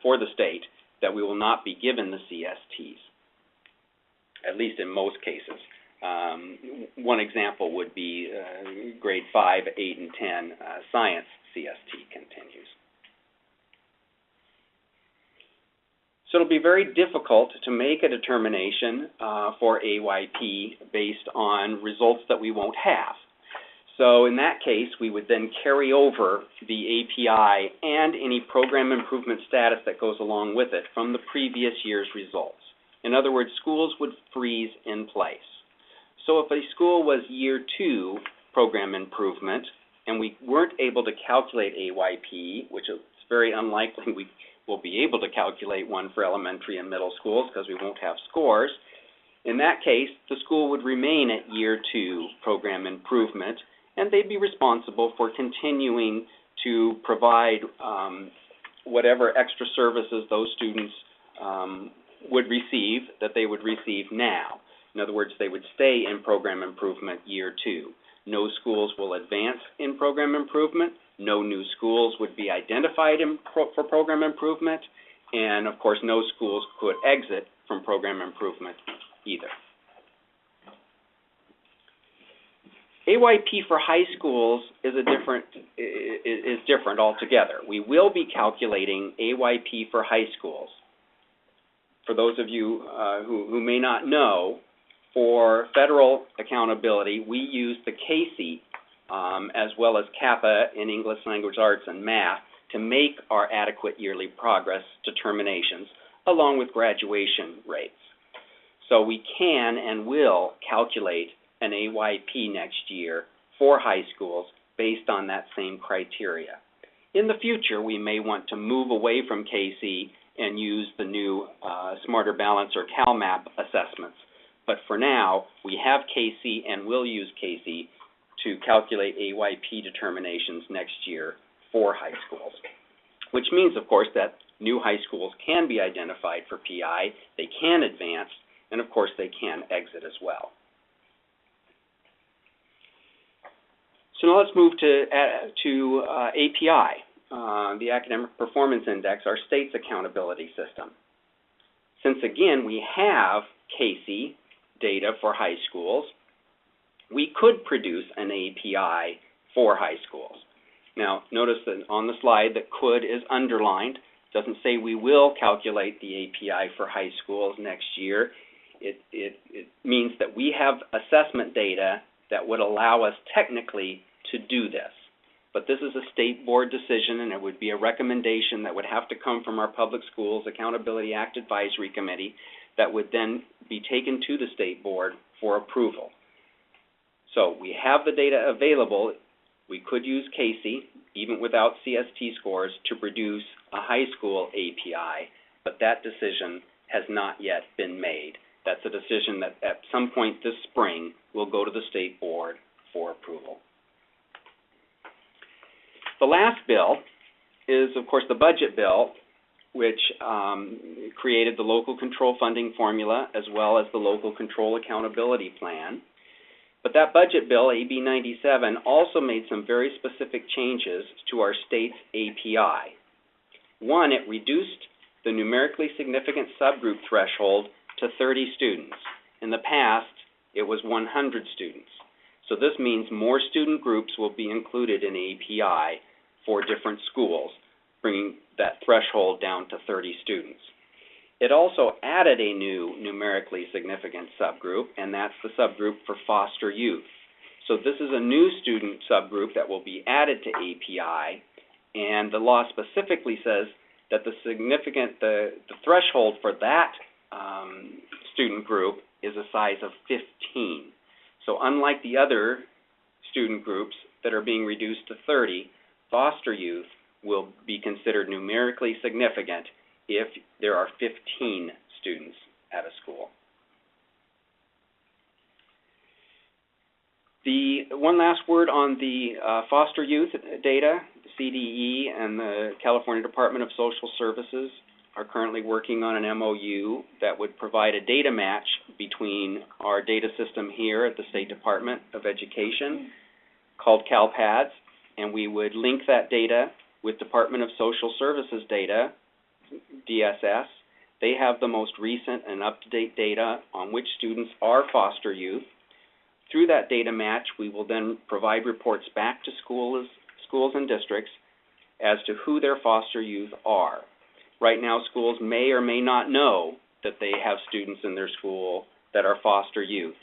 for the state that we will not be given the CSTs, at least in most cases. One example would be grade 5, 8, and 10 science CST continues. So it'll be very difficult to make a determination for AYP based on results that we won't have. So in that case, we would then carry over the API and any program improvement status that goes along with it from the previous year's results. In other words, schools would freeze in place. So if a school was year 2 program improvement and we weren't able to calculate AYP, which is very unlikely we will be able to calculate one for elementary and middle schools because we won't have scores, in that case, the school would remain at year 2 program improvement, and they'd be responsible for continuing to provide whatever extra services those students would receive that they would receive now. In other words, they would stay in program improvement year 2. No schools will advance in program improvement. No new schools would be identified for program improvement. And of course, no schools could exit from program improvement either. AYP for high schools is different altogether. We will be calculating AYP for high schools. For those of you who may not know, for federal accountability, we use the CASE as well as CAPA in English Language Arts and Math to make our adequate yearly progress determinations along with graduation rates. So we can and will calculate an AYP next year for high schools based on that same criteria. In the future, we may want to move away from KC and use the new Smarter Balance or CalMap assessments. But for now, we have KC and will use KC to calculate AYP determinations next year for high schools, which means, of course, that new high schools can be identified for PI, they can advance, and of course they can exit as well. So now let's move to API, the Academic Performance Index, our state's accountability system. Since again we have KC data for high schools, we could produce an API for high schools. Now notice that on the slide that could is underlined. Doesn't say we will calculate the API for high schools next year. It means that we have assessment data that would allow us technically to do this. But this is a state board decision, and it would be a recommendation that would have to come from our Public Schools Accountability Act Advisory Committee that would then be taken to the state board for approval. So we have the data available. We could use KC, even without CST scores, to produce a high school API, but that decision has not yet been made. That's a decision that at some point this spring will go to the state board for approval. The last bill is, of course, the budget bill, which created the local control funding formula as well as the local control accountability plan. But that budget bill, AB 97, also made some very specific changes to our state's API. One, it reduced the numerically significant subgroup threshold to 30 students. In the past, it was 100 students. So this means more student groups will be included in API for different schools, bringing that threshold down to 30 students. It also added a new numerically significant subgroup, and that's the subgroup for foster youth. So this is a new student subgroup that will be added to API, and the law specifically says that the threshold for that student group is a size of 15. So unlike the other student groups that are being reduced to 30, foster youth will be considered numerically significant if there are 15 students at a school. The one last word on the foster youth data. CDE and the California Department of Social Services are currently working on an MOU that would provide a data match between our data system here at the State Department of Education called Calpads, and we would link that data with Department of Social Services data, DSS. They have the most recent and up-to-date data on which students are foster youth. Through that data match, we will then provide reports back to schools and districts as to who their foster youth are. Right now, schools may or may not know that they have students in their school that are foster youth.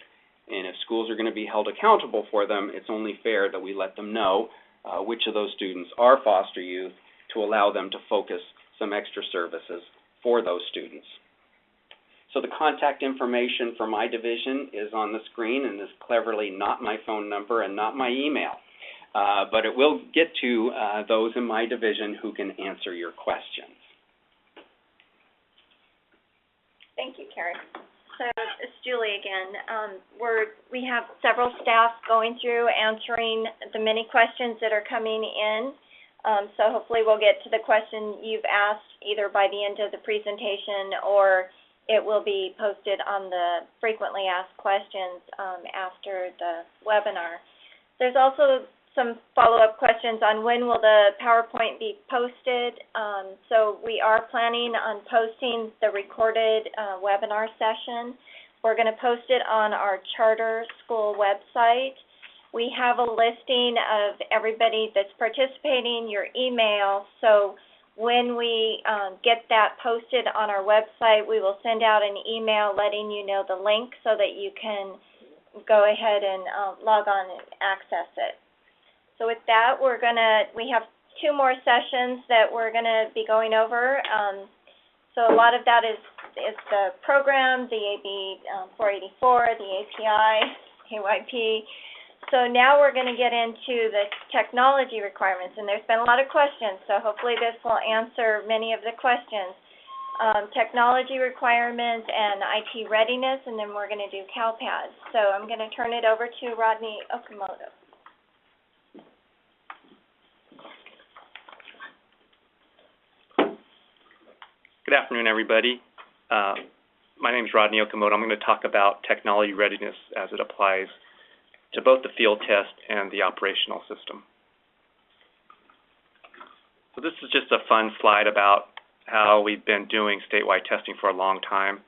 And if schools are going to be held accountable for them, it's only fair that we let them know which of those students are foster youth to allow them to focus some extra services for those students. So the contact information for my division is on the screen and is cleverly not my phone number and not my email. But it will get to those in my division who can answer your questions. Thank you, Carrie. So it's Julie again. We have several staff going through answering the many questions that are coming in. So hopefully we'll get to the question you've asked either by the end of the presentation or it will be posted on the frequently asked questions after the webinar. There's also some follow-up questions on when will the PowerPoint be posted. So we are planning on posting the recorded webinar session. We're going to post it on our charter school website. We have a listing of everybody that's participating, your email. So when we get that posted on our website, we will send out an email letting you know the link so that you can go ahead and log on and access it. So with that, we have 2 more sessions that we're going to be going over. So a lot of that is is the program, the AB 484, the API, KYP. So now we're going to get into the technology requirements, and there's been a lot of questions, so hopefully this will answer many of the questions. Technology requirements and IT readiness, and then we're going to do Calpads. So I'm going to turn it over to Rodney Okamoto. Good afternoon, everybody. My name is Rodney Okamoto. I'm going to talk about technology readiness as it applies to both the field test and the operational system. So this is just a fun slide about how we've been doing statewide testing for a long time,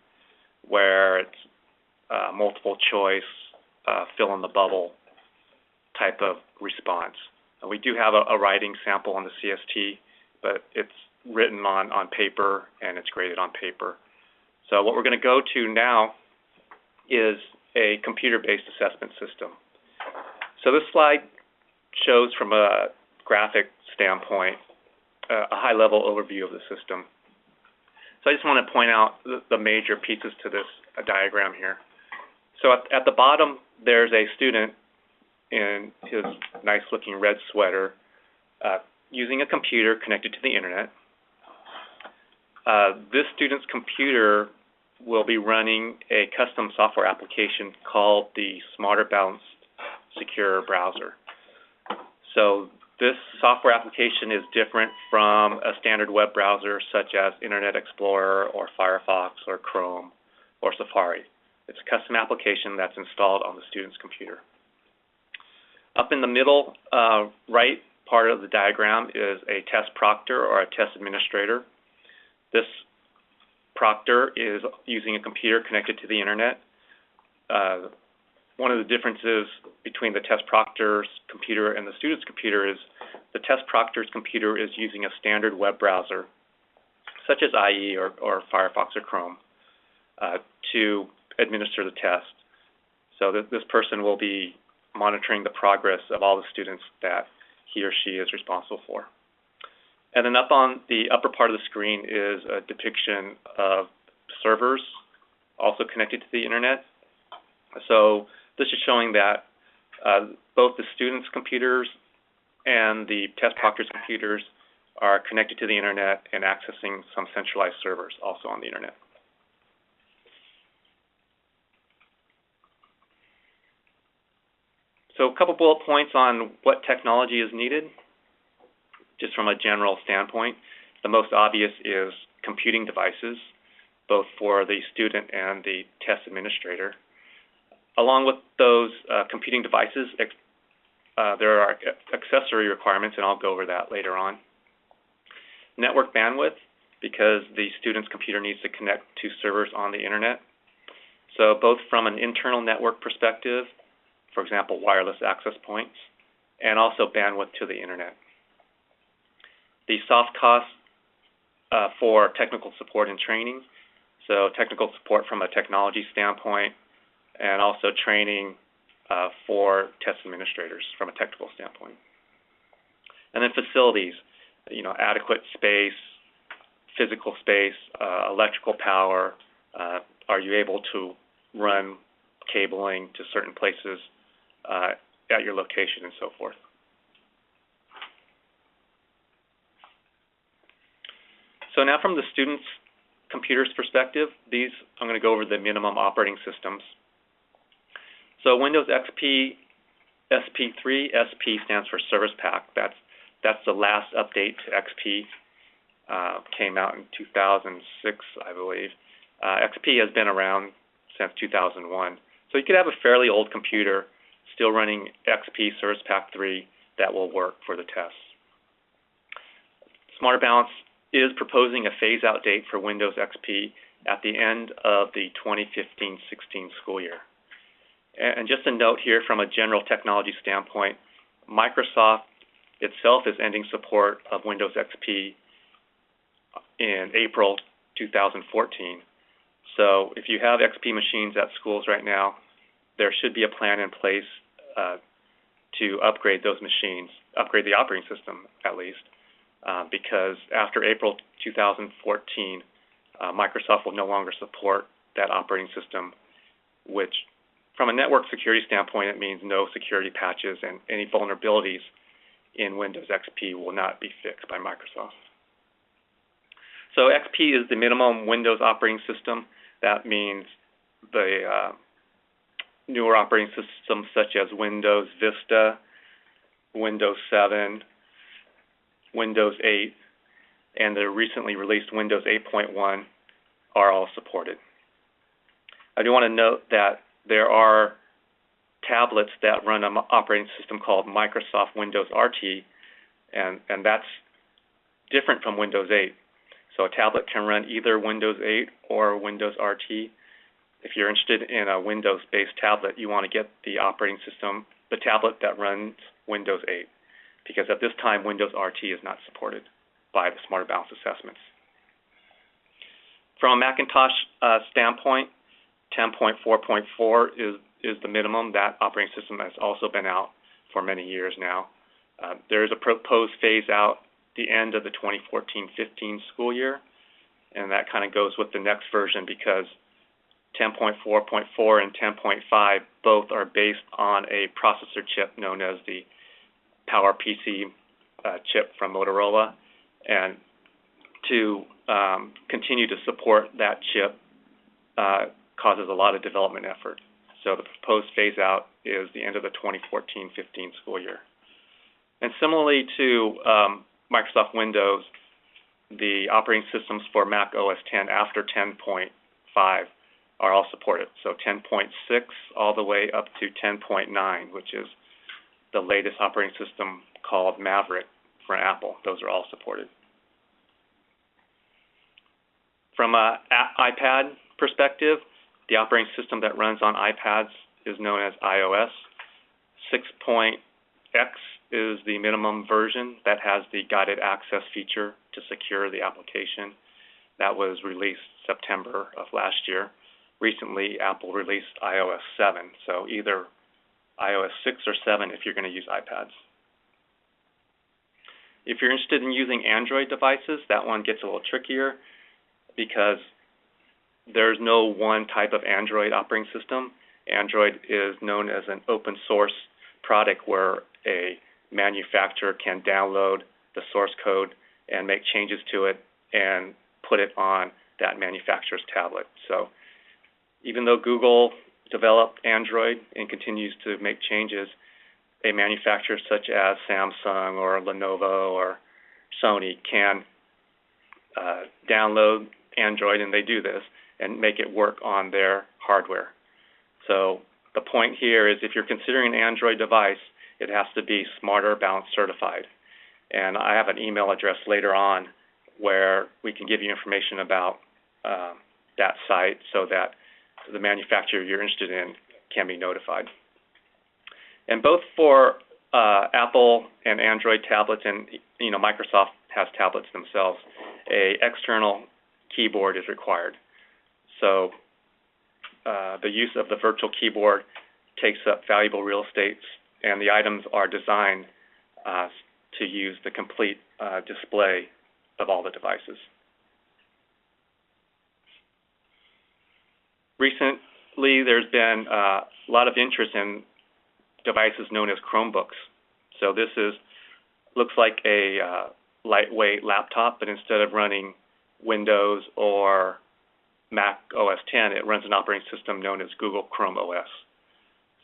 where it's multiple choice, fill in the bubble type of response. We do have a writing sample on the CST, but it's written on paper and it's graded on paper. So what we're going to go to now is a computer-based assessment system. So this slide shows from a graphic standpoint a high-level overview of the system. So I just want to point out the major pieces to this diagram here. So at the bottom, there's a student in his nice-looking red sweater using a computer connected to the internet. This student's computer will be running a custom software application called the Smarter Balanced Secure Browser. So this software application is different from a standard web browser such as Internet Explorer or Firefox or Chrome or Safari. It's a custom application that's installed on the student's computer. Up in the middle right part of the diagram is a test proctor or a test administrator. This proctor is using a computer connected to the internet. One of the differences between the test proctor's computer and the student's computer is the test proctor's computer is using a standard web browser, such as IE or Firefox or Chrome, to administer the test. So this person will be monitoring the progress of all the students that he or she is responsible for. And then up on the upper part of the screen is a depiction of servers also connected to the internet. So this is showing that both the students' computers and the test proctor's computers are connected to the internet and accessing some centralized servers also on the internet. So a couple bullet points on what technology is needed, just from a general standpoint. The most obvious is computing devices, both for the student and the test administrator. Along with those computing devices, there are accessory requirements, and I'll go over that later on. Network bandwidth, because the student's computer needs to connect to servers on the internet. So both from an internal network perspective, for example, wireless access points, and also bandwidth to the internet. The soft costs for technical support and training, so technical support from a technology standpoint, and also training for test administrators from a technical standpoint. And then facilities, adequate space, physical space, electrical power. Are you able to run cabling to certain places at your location and so forth? So now from the student's computer's perspective, I'm going to go over the minimum operating systems. So Windows XP SP3, SP stands for Service Pack. That's the last update to XP. Came out in 2006, I believe. XP has been around since 2001. So you could have a fairly old computer still running XP Service Pack 3 that will work for the tests. Smarter Balance is proposing a phase-out date for Windows XP at the end of the 2015-16 school year. And just a note here from a general technology standpoint, Microsoft itself is ending support of Windows XP in April 2014. So if you have XP machines at schools right now, there should be a plan in place to upgrade those machines, upgrade the operating system at least, because after April 2014, Microsoft will no longer support that operating system, which from a network security standpoint, it means no security patches and any vulnerabilities in Windows XP will not be fixed by Microsoft. So XP is the minimum Windows operating system. That means the newer operating systems such as Windows Vista, Windows 7, Windows 8, and the recently released Windows 8.1 are all supported. I do want to note that there are tablets that run an operating system called Microsoft Windows RT, and that's different from Windows 8. So a tablet can run either Windows 8 or Windows RT. If you're interested in a Windows-based tablet, you want to get the operating system, the tablet that runs Windows 8, because at this time, Windows RT is not supported by the Smarter Balance assessments. From a Macintosh standpoint, 10.4.4 is the minimum. That operating system has also been out for many years now. There is a proposed phase out the end of the 2014-15 school year, and that kind of goes with the next version because 10.4.4 and 10.5 both are based on a processor chip known as the PowerPC chip from Motorola, and to continue to support that chip causes a lot of development effort. So the proposed phase out is the end of the 2014-15 school year. And similarly to Microsoft Windows, the operating systems for Mac OS X after 10.5 are all supported. So 10.6 all the way up to 10.9, which is the latest operating system called Maverick for Apple. Those are all supported. From an iPad perspective, the operating system that runs on iPads is known as iOS. 6.x is the minimum version that has the guided access feature to secure the application. That was released September of last year. Recently, Apple released iOS 7, so either iOS 6 or 7 if you're going to use iPads. If you're interested in using Android devices, that one gets a little trickier because there's no one type of Android operating system. Android is known as an open source product where a manufacturer can download the source code and make changes to it and put it on that manufacturer's tablet. So even though Google developed Android and continues to make changes, a manufacturer such as Samsung or Lenovo or Sony can download Android, and they do this, and make it work on their hardware. So the point here is if you're considering an Android device, it has to be Smarter Balance certified. And I have an email address later on where we can give you information about that site so that the manufacturer you're interested in can be notified. And both for Apple and Android tablets, and Microsoft has tablets themselves, a external keyboard is required. So the use of the virtual keyboard takes up valuable real estate, and the items are designed to use the complete display of all the devices. Recently, there's been a lot of interest in devices known as Chromebooks. So this looks like a lightweight laptop, but instead of running Windows or Mac OS X, it runs an operating system known as Google Chrome OS.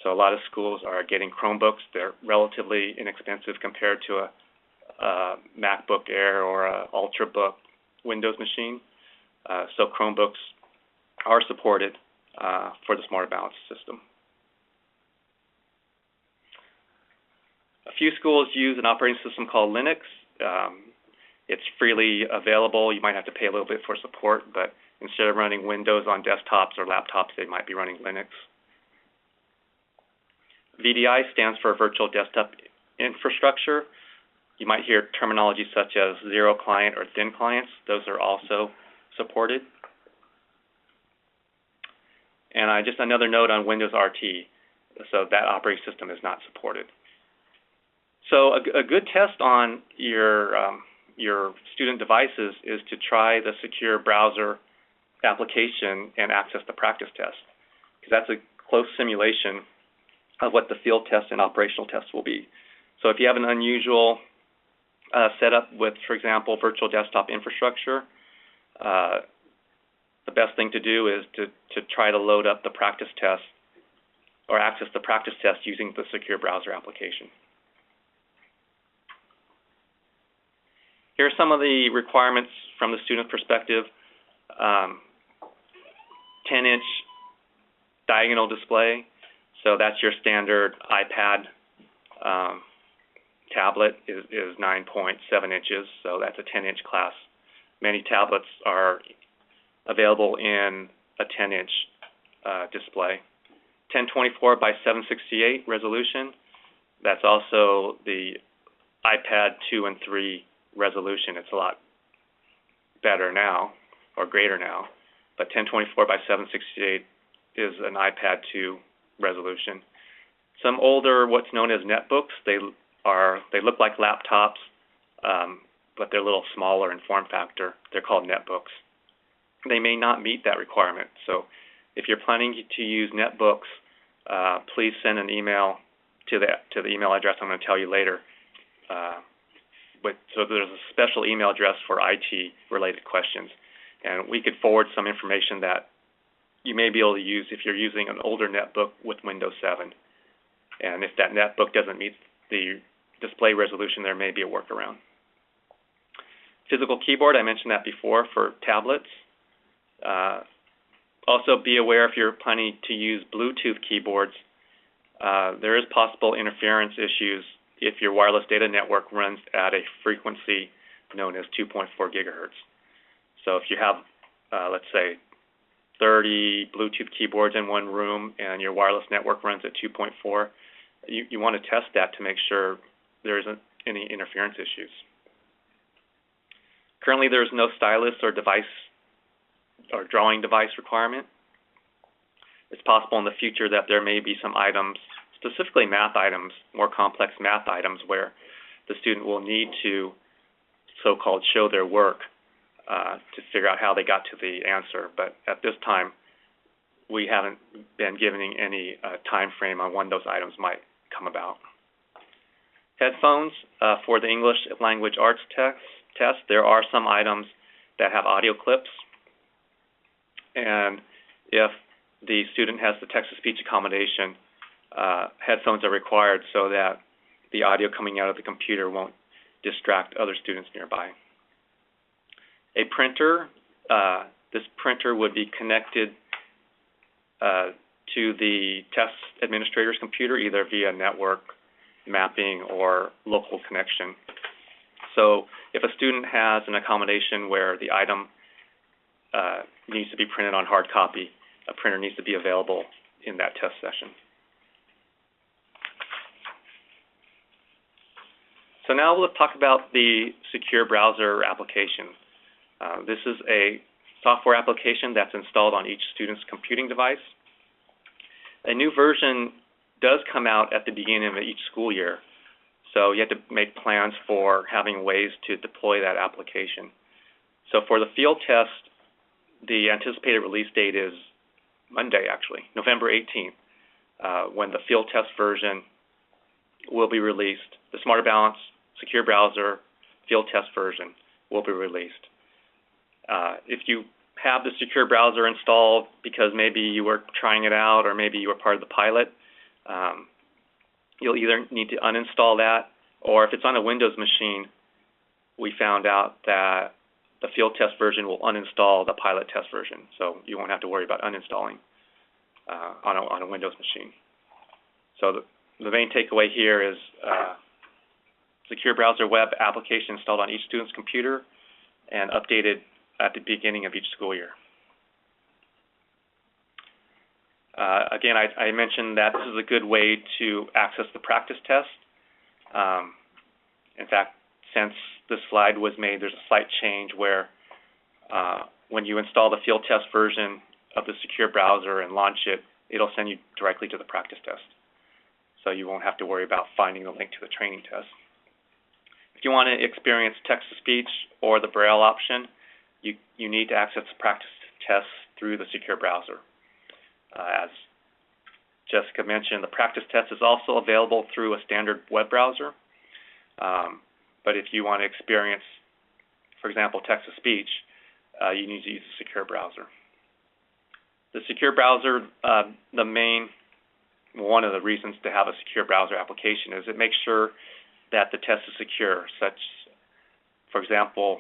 So a lot of schools are getting Chromebooks. They're relatively inexpensive compared to a MacBook Air or a Ultrabook Windows machine. So Chromebooks are supported for the Smarter Balance system. A few schools use an operating system called Linux. It's freely available. You might have to pay a little bit for support, but instead of running Windows on desktops or laptops, they might be running Linux. VDI stands for Virtual Desktop Infrastructure. You might hear terminology such as zero client or thin clients. Those are also supported. And just another note on Windows RT. So that operating system is not supported. So a good test on your student devices is to try the secure browser application and access the practice test, because that's a close simulation of what the field test and operational test will be. So if you have an unusual setup with, for example, virtual desktop infrastructure, the best thing to do is to try to load up the practice test or access the practice test using the secure browser application. Here are some of the requirements from the student perspective. 10-inch diagonal display, so that's your standard iPad tablet is 9.7 inches, so that's a 10-inch class. Many tablets are available in a 10-inch display. 1024 by 768 resolution, that's also the iPad 2 and 3 resolution. It's a lot better now, or greater now, but 1024 by 768 is an iPad 2 resolution. Some older, what's known as netbooks, they look like laptops, but they're a little smaller in form factor. They're called netbooks. They may not meet that requirement. So if you're planning to use netbooks, please send an email to the email address I'm going to tell you later. So there's a special email address for IT-related questions, and we could forward some information that you may be able to use if you're using an older netbook with Windows 7. And if that netbook doesn't meet the display resolution, there may be a workaround. Physical keyboard, I mentioned that before for tablets. Also be aware if you're planning to use Bluetooth keyboards, there is possible interference issues if your wireless data network runs at a frequency known as 2.4 gigahertz. So if you have, let's say, 30 Bluetooth keyboards in one room and your wireless network runs at 2.4, you want to test that to make sure there isn't any interference issues. Currently, there's no stylus or device or drawing device requirement. It's possible in the future that there may be some items, specifically math items, more complex math items, where the student will need to so-called show their work to figure out how they got to the answer. But at this time, we haven't been given any time frame on when those items might come about. Headphones, for the English language arts test, there are some items that have audio clips. And if the student has the text-to-speech accommodation, headphones are required so that the audio coming out of the computer won't distract other students nearby. A printer, this printer would be connected to the test administrator's computer, either via network mapping or local connection. So if a student has an accommodation where the item needs to be printed on hard copy, a printer needs to be available in that test session. So now let's talk about the secure browser application. This is a software application that's installed on each student's computing device. A new version does come out at the beginning of each school year, so you have to make plans for having ways to deploy that application. So for the field test, the anticipated release date is Monday, actually, November 18th, when the field test version will be released. The Smarter Balance Secure Browser field test version will be released. If you have the secure browser installed because maybe you were trying it out or maybe you were part of the pilot, you'll either need to uninstall that, or if it's on a Windows machine, we found out that the field test version will uninstall the pilot test version, so you won't have to worry about uninstalling on a Windows machine. So the main takeaway here is secure browser web application installed on each student's computer and updated at the beginning of each school year. Again, I mentioned that this is a good way to access the practice test. In fact, since this slide was made, there's a slight change where when you install the field test version of the secure browser and launch it, it'll send you directly to the practice test. So you won't have to worry about finding the link to the training test. If you want to experience text-to-speech or the Braille option, you need to access the practice tests through the secure browser. As Jessica mentioned, the practice test is also available through a standard web browser. But if you want to experience, for example, text-to-speech, you need to use a secure browser. The secure browser, one of the reasons to have a secure browser application is it makes sure that the test is secure. For example,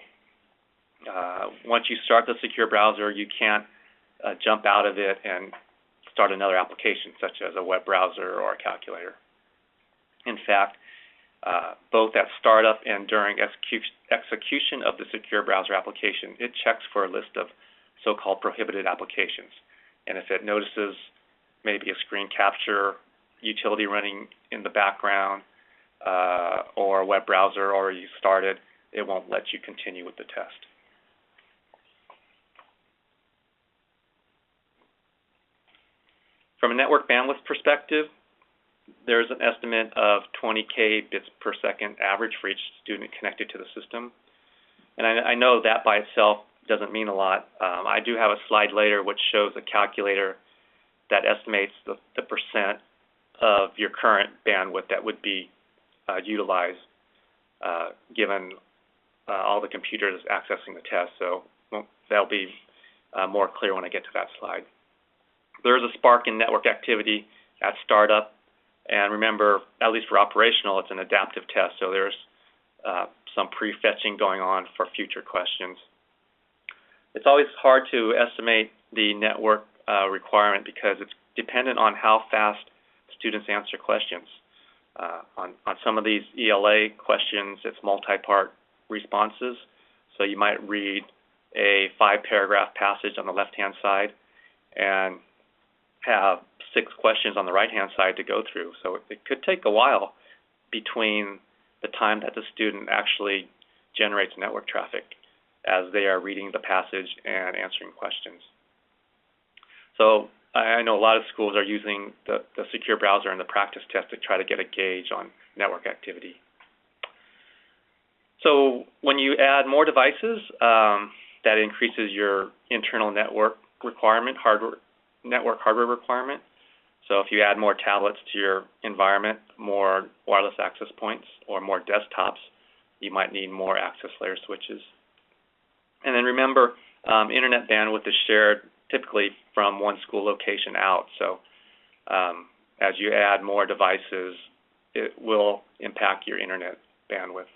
once you start the secure browser, you can't jump out of it and start another application, such as a web browser or a calculator. In fact, both at startup and during execution of the secure browser application, it checks for a list of so-called prohibited applications. And if it notices maybe a screen capture utility running in the background or a web browser already started, it won't let you continue with the test. From a network bandwidth perspective, there's an estimate of 20K bits per second average for each student connected to the system. And I know that by itself doesn't mean a lot. I do have a slide later which shows a calculator that estimates the percent of your current bandwidth that would be utilized given all the computers accessing the test. So that'll be more clear when I get to that slide. There is a spark in network activity at startup. And remember, at least for operational, it's an adaptive test, so there's some prefetching going on for future questions. It's always hard to estimate the network requirement because it's dependent on how fast students answer questions. On some of these ELA questions, it's multi-part responses, so you might read a 5-paragraph passage on the left-hand side and have 6 questions on the right-hand side to go through. So it could take a while between the time that the student actually generates network traffic as they are reading the passage and answering questions. So I know a lot of schools are using the secure browser and the practice test to try to get a gauge on network activity. So when you add more devices, that increases your internal network requirement, network hardware requirement. So if you add more tablets to your environment, more wireless access points, or more desktops, you might need more access layer switches. And then remember, internet bandwidth is shared typically from one school location out. So as you add more devices, it will impact your internet bandwidth.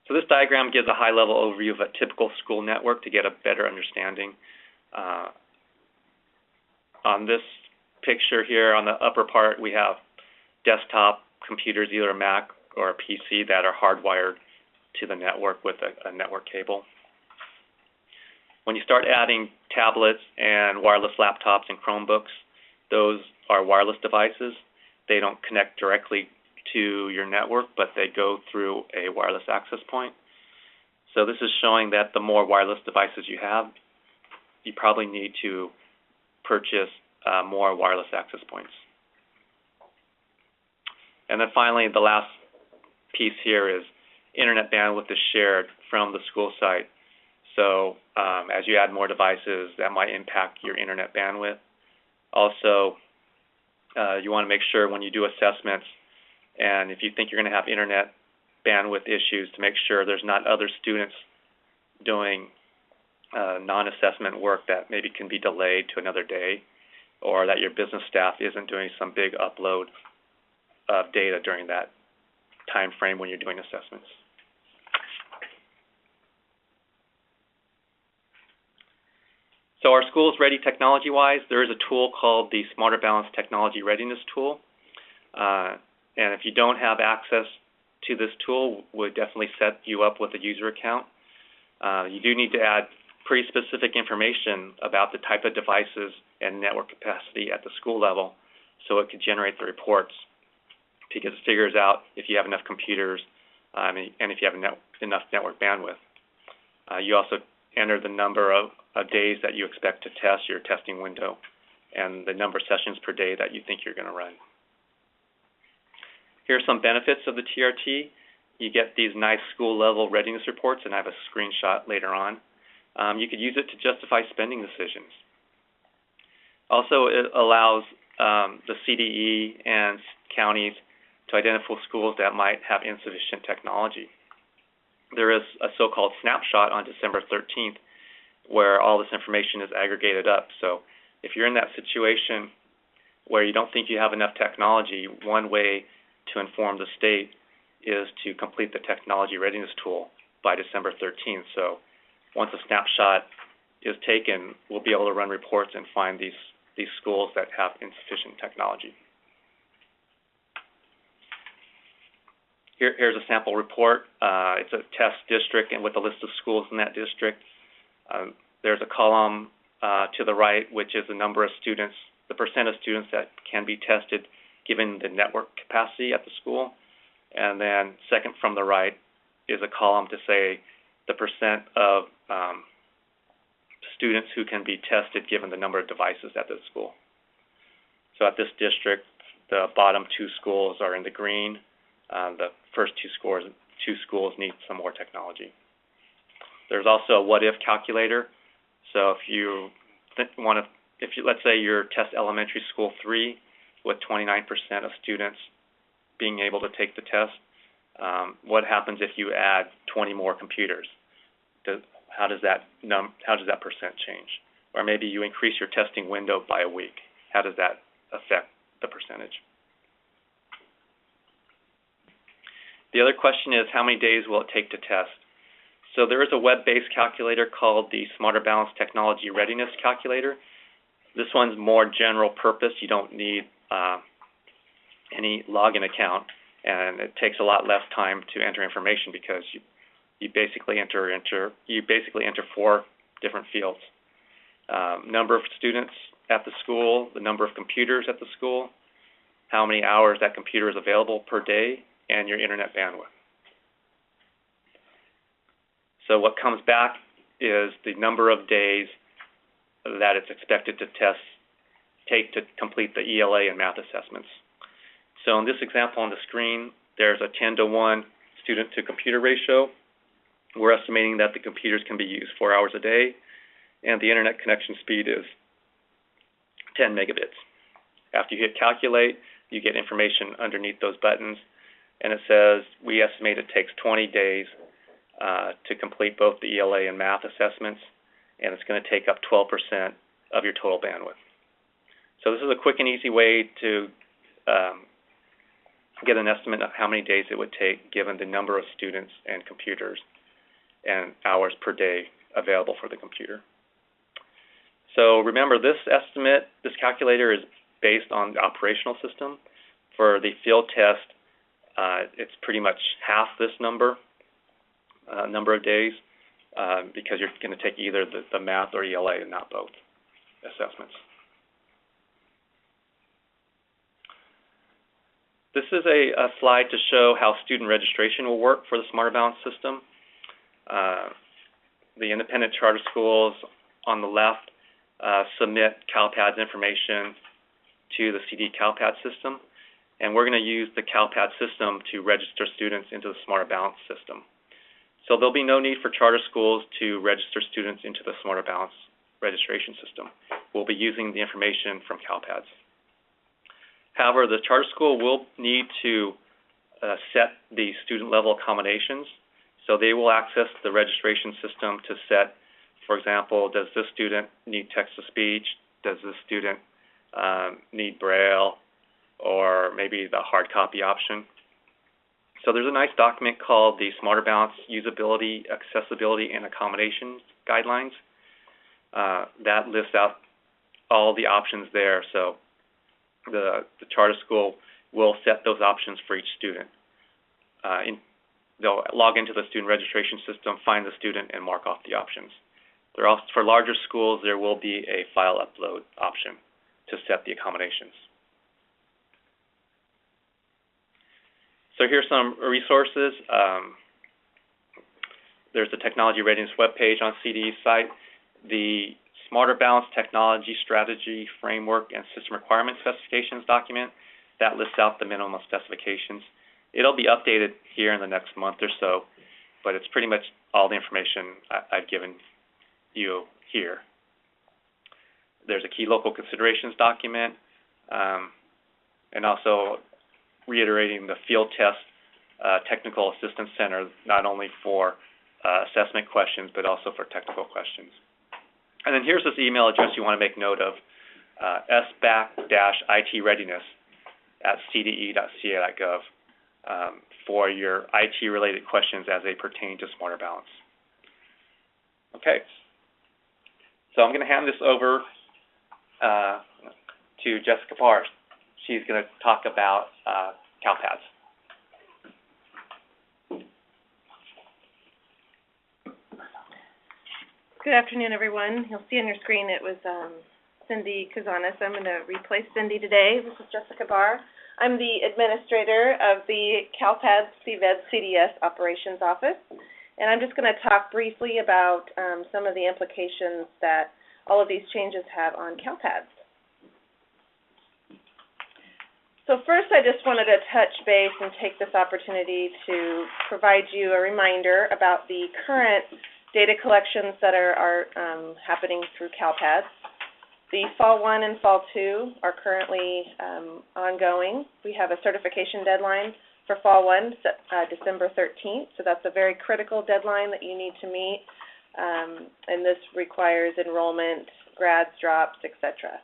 So this diagram gives a high-level overview of a typical school network to get a better understanding. On this picture here, on the upper part, we have desktop computers, either a Mac or a PC, that are hardwired to the network with a network cable. When you start adding tablets and wireless laptops and Chromebooks, those are wireless devices. They don't connect directly to your network, but they go through a wireless access point. So this is showing that the more wireless devices you have, you probably need to purchase more wireless access points. And then finally, the last piece here is internet bandwidth is shared from the school site. So as you add more devices, that might impact your internet bandwidth. Also, you want to make sure when you do assessments, and if you think you're going to have internet bandwidth issues, to make sure there's not other students doing non-assessment work that maybe can be delayed to another day, or that your business staff isn't doing some big upload of data during that time frame when you're doing assessments. So are schools ready technology-wise? There is a tool called the Smarter Balance Technology Readiness Tool. And if you don't have access to this tool, we'll definitely set you up with a user account. You do need to add pretty specific information about the type of devices and network capacity at the school level so it could generate the reports, because it figures out if you have enough computers and if you have enough network bandwidth. You also enter the number of days that you expect to test your testing window and the number of sessions per day that you think you're going to run. Here are some benefits of the TRT. you get these nice school-level readiness reports, and I have a screenshot later on. You could use it to justify spending decisions. Also, it allows the CDE and counties to identify schools that might have insufficient technology. There is a so-called snapshot on December 13th where all this information is aggregated up. So if you're in that situation where you don't think you have enough technology, one way to inform the state is to complete the technology readiness tool by December 13th. So once a snapshot is taken, we'll be able to run reports and find these schools that have insufficient technology. Here's a sample report. It's a test district and with a list of schools in that district. There's a column to the right, which is the number of students, the percent of students that can be tested given the network capacity at the school. And then second from the right is a column to say the percent of students who can be tested given the number of devices at the school. So at this district, the bottom two schools are in the green. The first two schools need some more technology. There's also a what-if calculator. So if you let's say you're test elementary school 3 with 29% of students being able to take the test, what happens if you add 20 more computers? How does that percent change? Or maybe you increase your testing window by a week. How does that affect the percentage? The other question is, how many days will it take to test? So there is a web-based calculator called the Smarter Balance Technology Readiness Calculator. This one's more general purpose. You don't need any login account, and it takes a lot less time to enter information because you basically enter 4 different fields: number of students at the school, the number of computers at the school, how many hours that computer is available per day, and your internet bandwidth. So what comes back is the number of days that it's expected to take to complete the ELA and math assessments. So in this example on the screen, there's a 10-to-1 student-to-computer ratio. We're estimating that the computers can be used 4 hours a day, and the internet connection speed is 10 megabits. After you hit calculate, you get information underneath those buttons, and it says we estimate it takes 20 days to complete both the ELA and math assessments, and it's going to take up 12% of your total bandwidth. So this is a quick and easy way to get an estimate of how many days it would take given the number of students and computers and hours per day available for the computer. So remember, this estimate, this calculator is based on the operational system. For the field test, it's pretty much half this number of days because you're going to take either the math or ELA and not both assessments. This is a slide to show how student registration will work for the Smarter Balance system. The independent charter schools on the left submit Calpads information to the CD Calpads system, and we're going to use the Calpads system to register students into the Smarter Balance system. So there'll be no need for charter schools to register students into the Smarter Balance registration system. We'll be using the information from Calpads. However, the charter school will need to set the student-level accommodations. So they will access the registration system to set, for example, does this student need text-to-speech? Does this student need Braille? Or maybe the hard copy option. So there's a nice document called the Smarter Balance Usability, Accessibility, and Accommodations Guidelines that lists out all the options there. So the charter school will set those options for each student. They'll log into the student registration system, find the student, and mark off the options. For larger schools, there will be a file upload option to set the accommodations. So here's some resources. There's the Technology Readiness webpage on CDE's site. The Smarter Balance Technology Strategy Framework and System Requirement Specifications document that lists out the minimum specifications. It'll be updated here in the next month or so, but it's pretty much all the information I've given you here. There's a key local considerations document, and also reiterating the field test technical assistance center, not only for assessment questions, but also for technical questions. And then here's this email address you want to make note of, sbac-itreadiness@cde.ca.gov for your IT-related questions as they pertain to Smarter Balance. Okay, so I'm going to hand this over to Jessica Parr. She's going to talk about Calpads. Good afternoon, everyone. You'll see on your screen it was Cindy Kazanis. I'm going to replace Cindy today. This is Jessica Barr. I'm the administrator of the Calpads CVED CDS Operations Office, and I'm just going to talk briefly about some of the implications that all of these changes have on Calpads. So first, I just wanted to touch base and take this opportunity to provide you a reminder about the current data collections that are happening through Calpads. The Fall 1 and Fall 2 are currently ongoing. We have a certification deadline for Fall 1, December 13th, so that's a very critical deadline that you need to meet, and this requires enrollment, grads, drops, etc.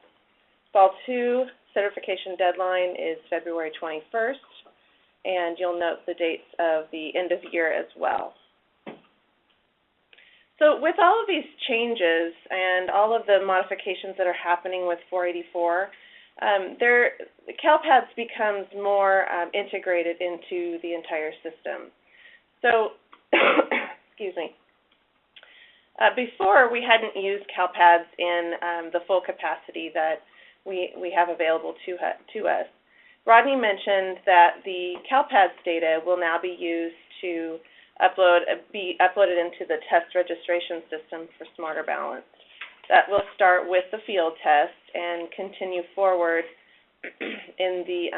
Fall 2 certification deadline is February 21st, and you'll note the dates of the end of year as well. So with all of these changes and all of the modifications that are happening with 484, Calpads becomes more integrated into the entire system. So, excuse me. Before, we hadn't used Calpads in the full capacity that we have available to us. Rodney mentioned that the Calpads data will now be used to be uploaded into the test registration system for Smarter Balance. That will start with the field test and continue forward in the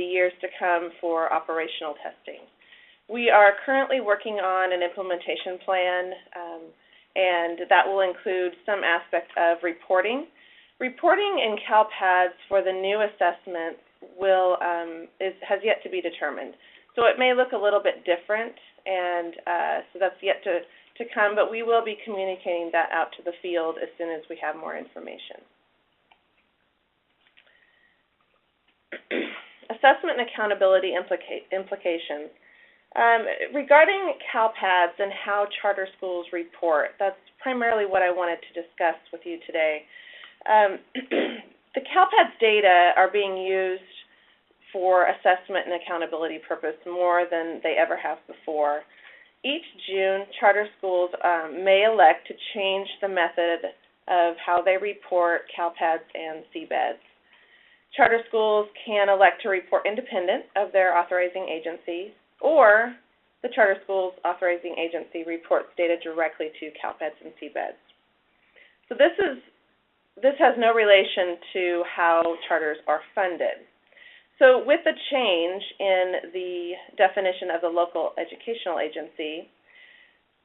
years to come for operational testing. We are currently working on an implementation plan, and that will include some aspect of reporting. Reporting in Calpads for the new assessments has yet to be determined. So it may look a little bit different, and so that's yet to come, but we will be communicating that out to the field as soon as we have more information. Assessment and accountability implications. Regarding Calpads and how charter schools report, that's primarily what I wanted to discuss with you today. The Calpads data are being used for assessment and accountability purpose more than they ever have before. Each June, charter schools may elect to change the method of how they report Calpads and CBEDs. Charter schools can elect to report independent of their authorizing agency, or the charter school's authorizing agency reports data directly to Calpads and CBEDs. So this has no relation to how charters are funded. So with the change in the definition of the local educational agency,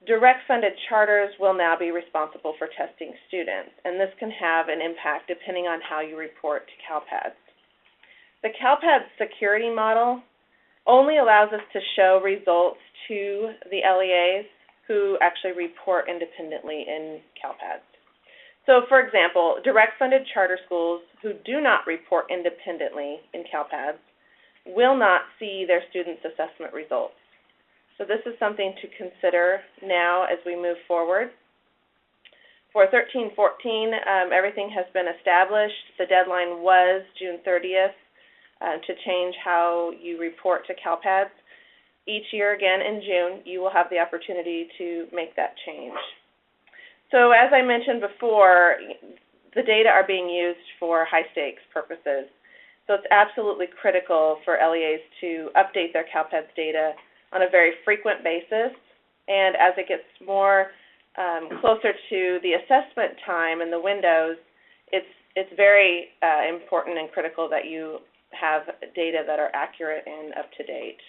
direct funded charters will now be responsible for testing students, and this can have an impact depending on how you report to Calpads. The Calpads security model only allows us to show results to the LEAs who actually report independently in Calpads. So, for example, direct-funded charter schools who do not report independently in Calpads will not see their students' assessment results. So this is something to consider now as we move forward. For 13-14, everything has been established. The deadline was June 30th to change how you report to Calpads. Each year, again in June, you will have the opportunity to make that change. So as I mentioned before, the data are being used for high-stakes purposes. So it's absolutely critical for LEAs to update their Calpads data on a very frequent basis. And as it gets more closer to the assessment time and the windows, it's very important and critical that you have data that are accurate and up to date.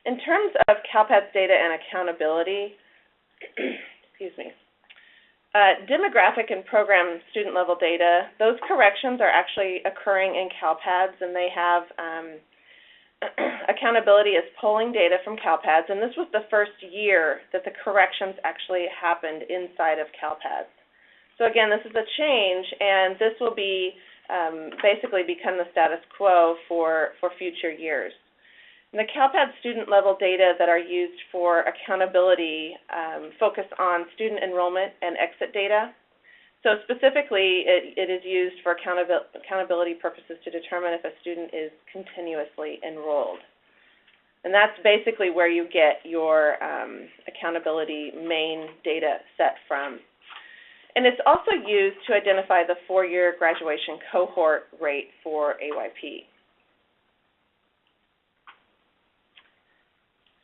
In terms of Calpads data and accountability, excuse me, demographic and program student level data, those corrections are actually occurring in Calpads, and they have accountability as polling data from Calpads, and this was the first year that the corrections actually happened inside of Calpads. So again, this is a change, and this will be basically become the status quo for future years. And the Calpads student level data that are used for accountability focus on student enrollment and exit data. So specifically, it is used for accountability purposes to determine if a student is continuously enrolled. And that's basically where you get your accountability main data set from. And it's also used to identify the four-year graduation cohort rate for AYP.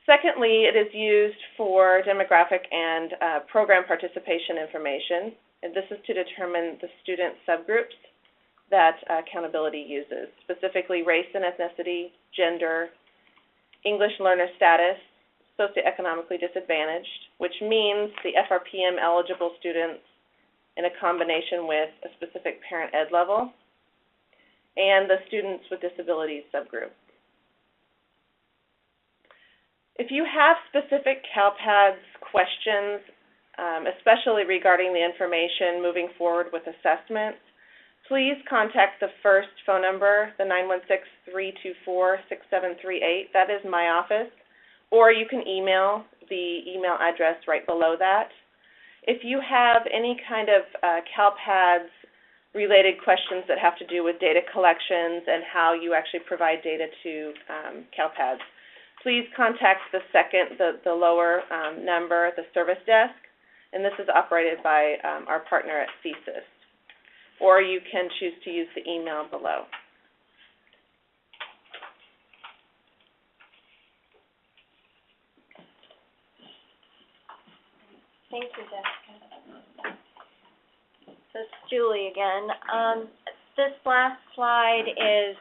Secondly, it is used for demographic and program participation information, and this is to determine the student subgroups that accountability uses, specifically race and ethnicity, gender, English learner status, socioeconomically disadvantaged, which means the FRPM eligible students in a combination with a specific parent ed level, and the students with disabilities subgroup. If you have specific Calpads questions, especially regarding the information moving forward with assessments, please contact the first phone number, the 916-324-6738. That is my office. Or you can email the email address right below that. If you have any kind of Calpads related questions that have to do with data collections and how you actually provide data to Calpads, please contact the lower number, the service desk, and this is operated by our partner at CSIS. Or you can choose to use the email below. Thank you, Jessica. This is Julie again. This last slide is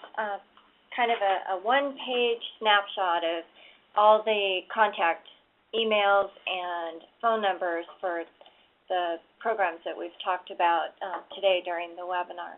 kind of a one-page snapshot of all the contact emails and phone numbers for the programs that we've talked about today during the webinar.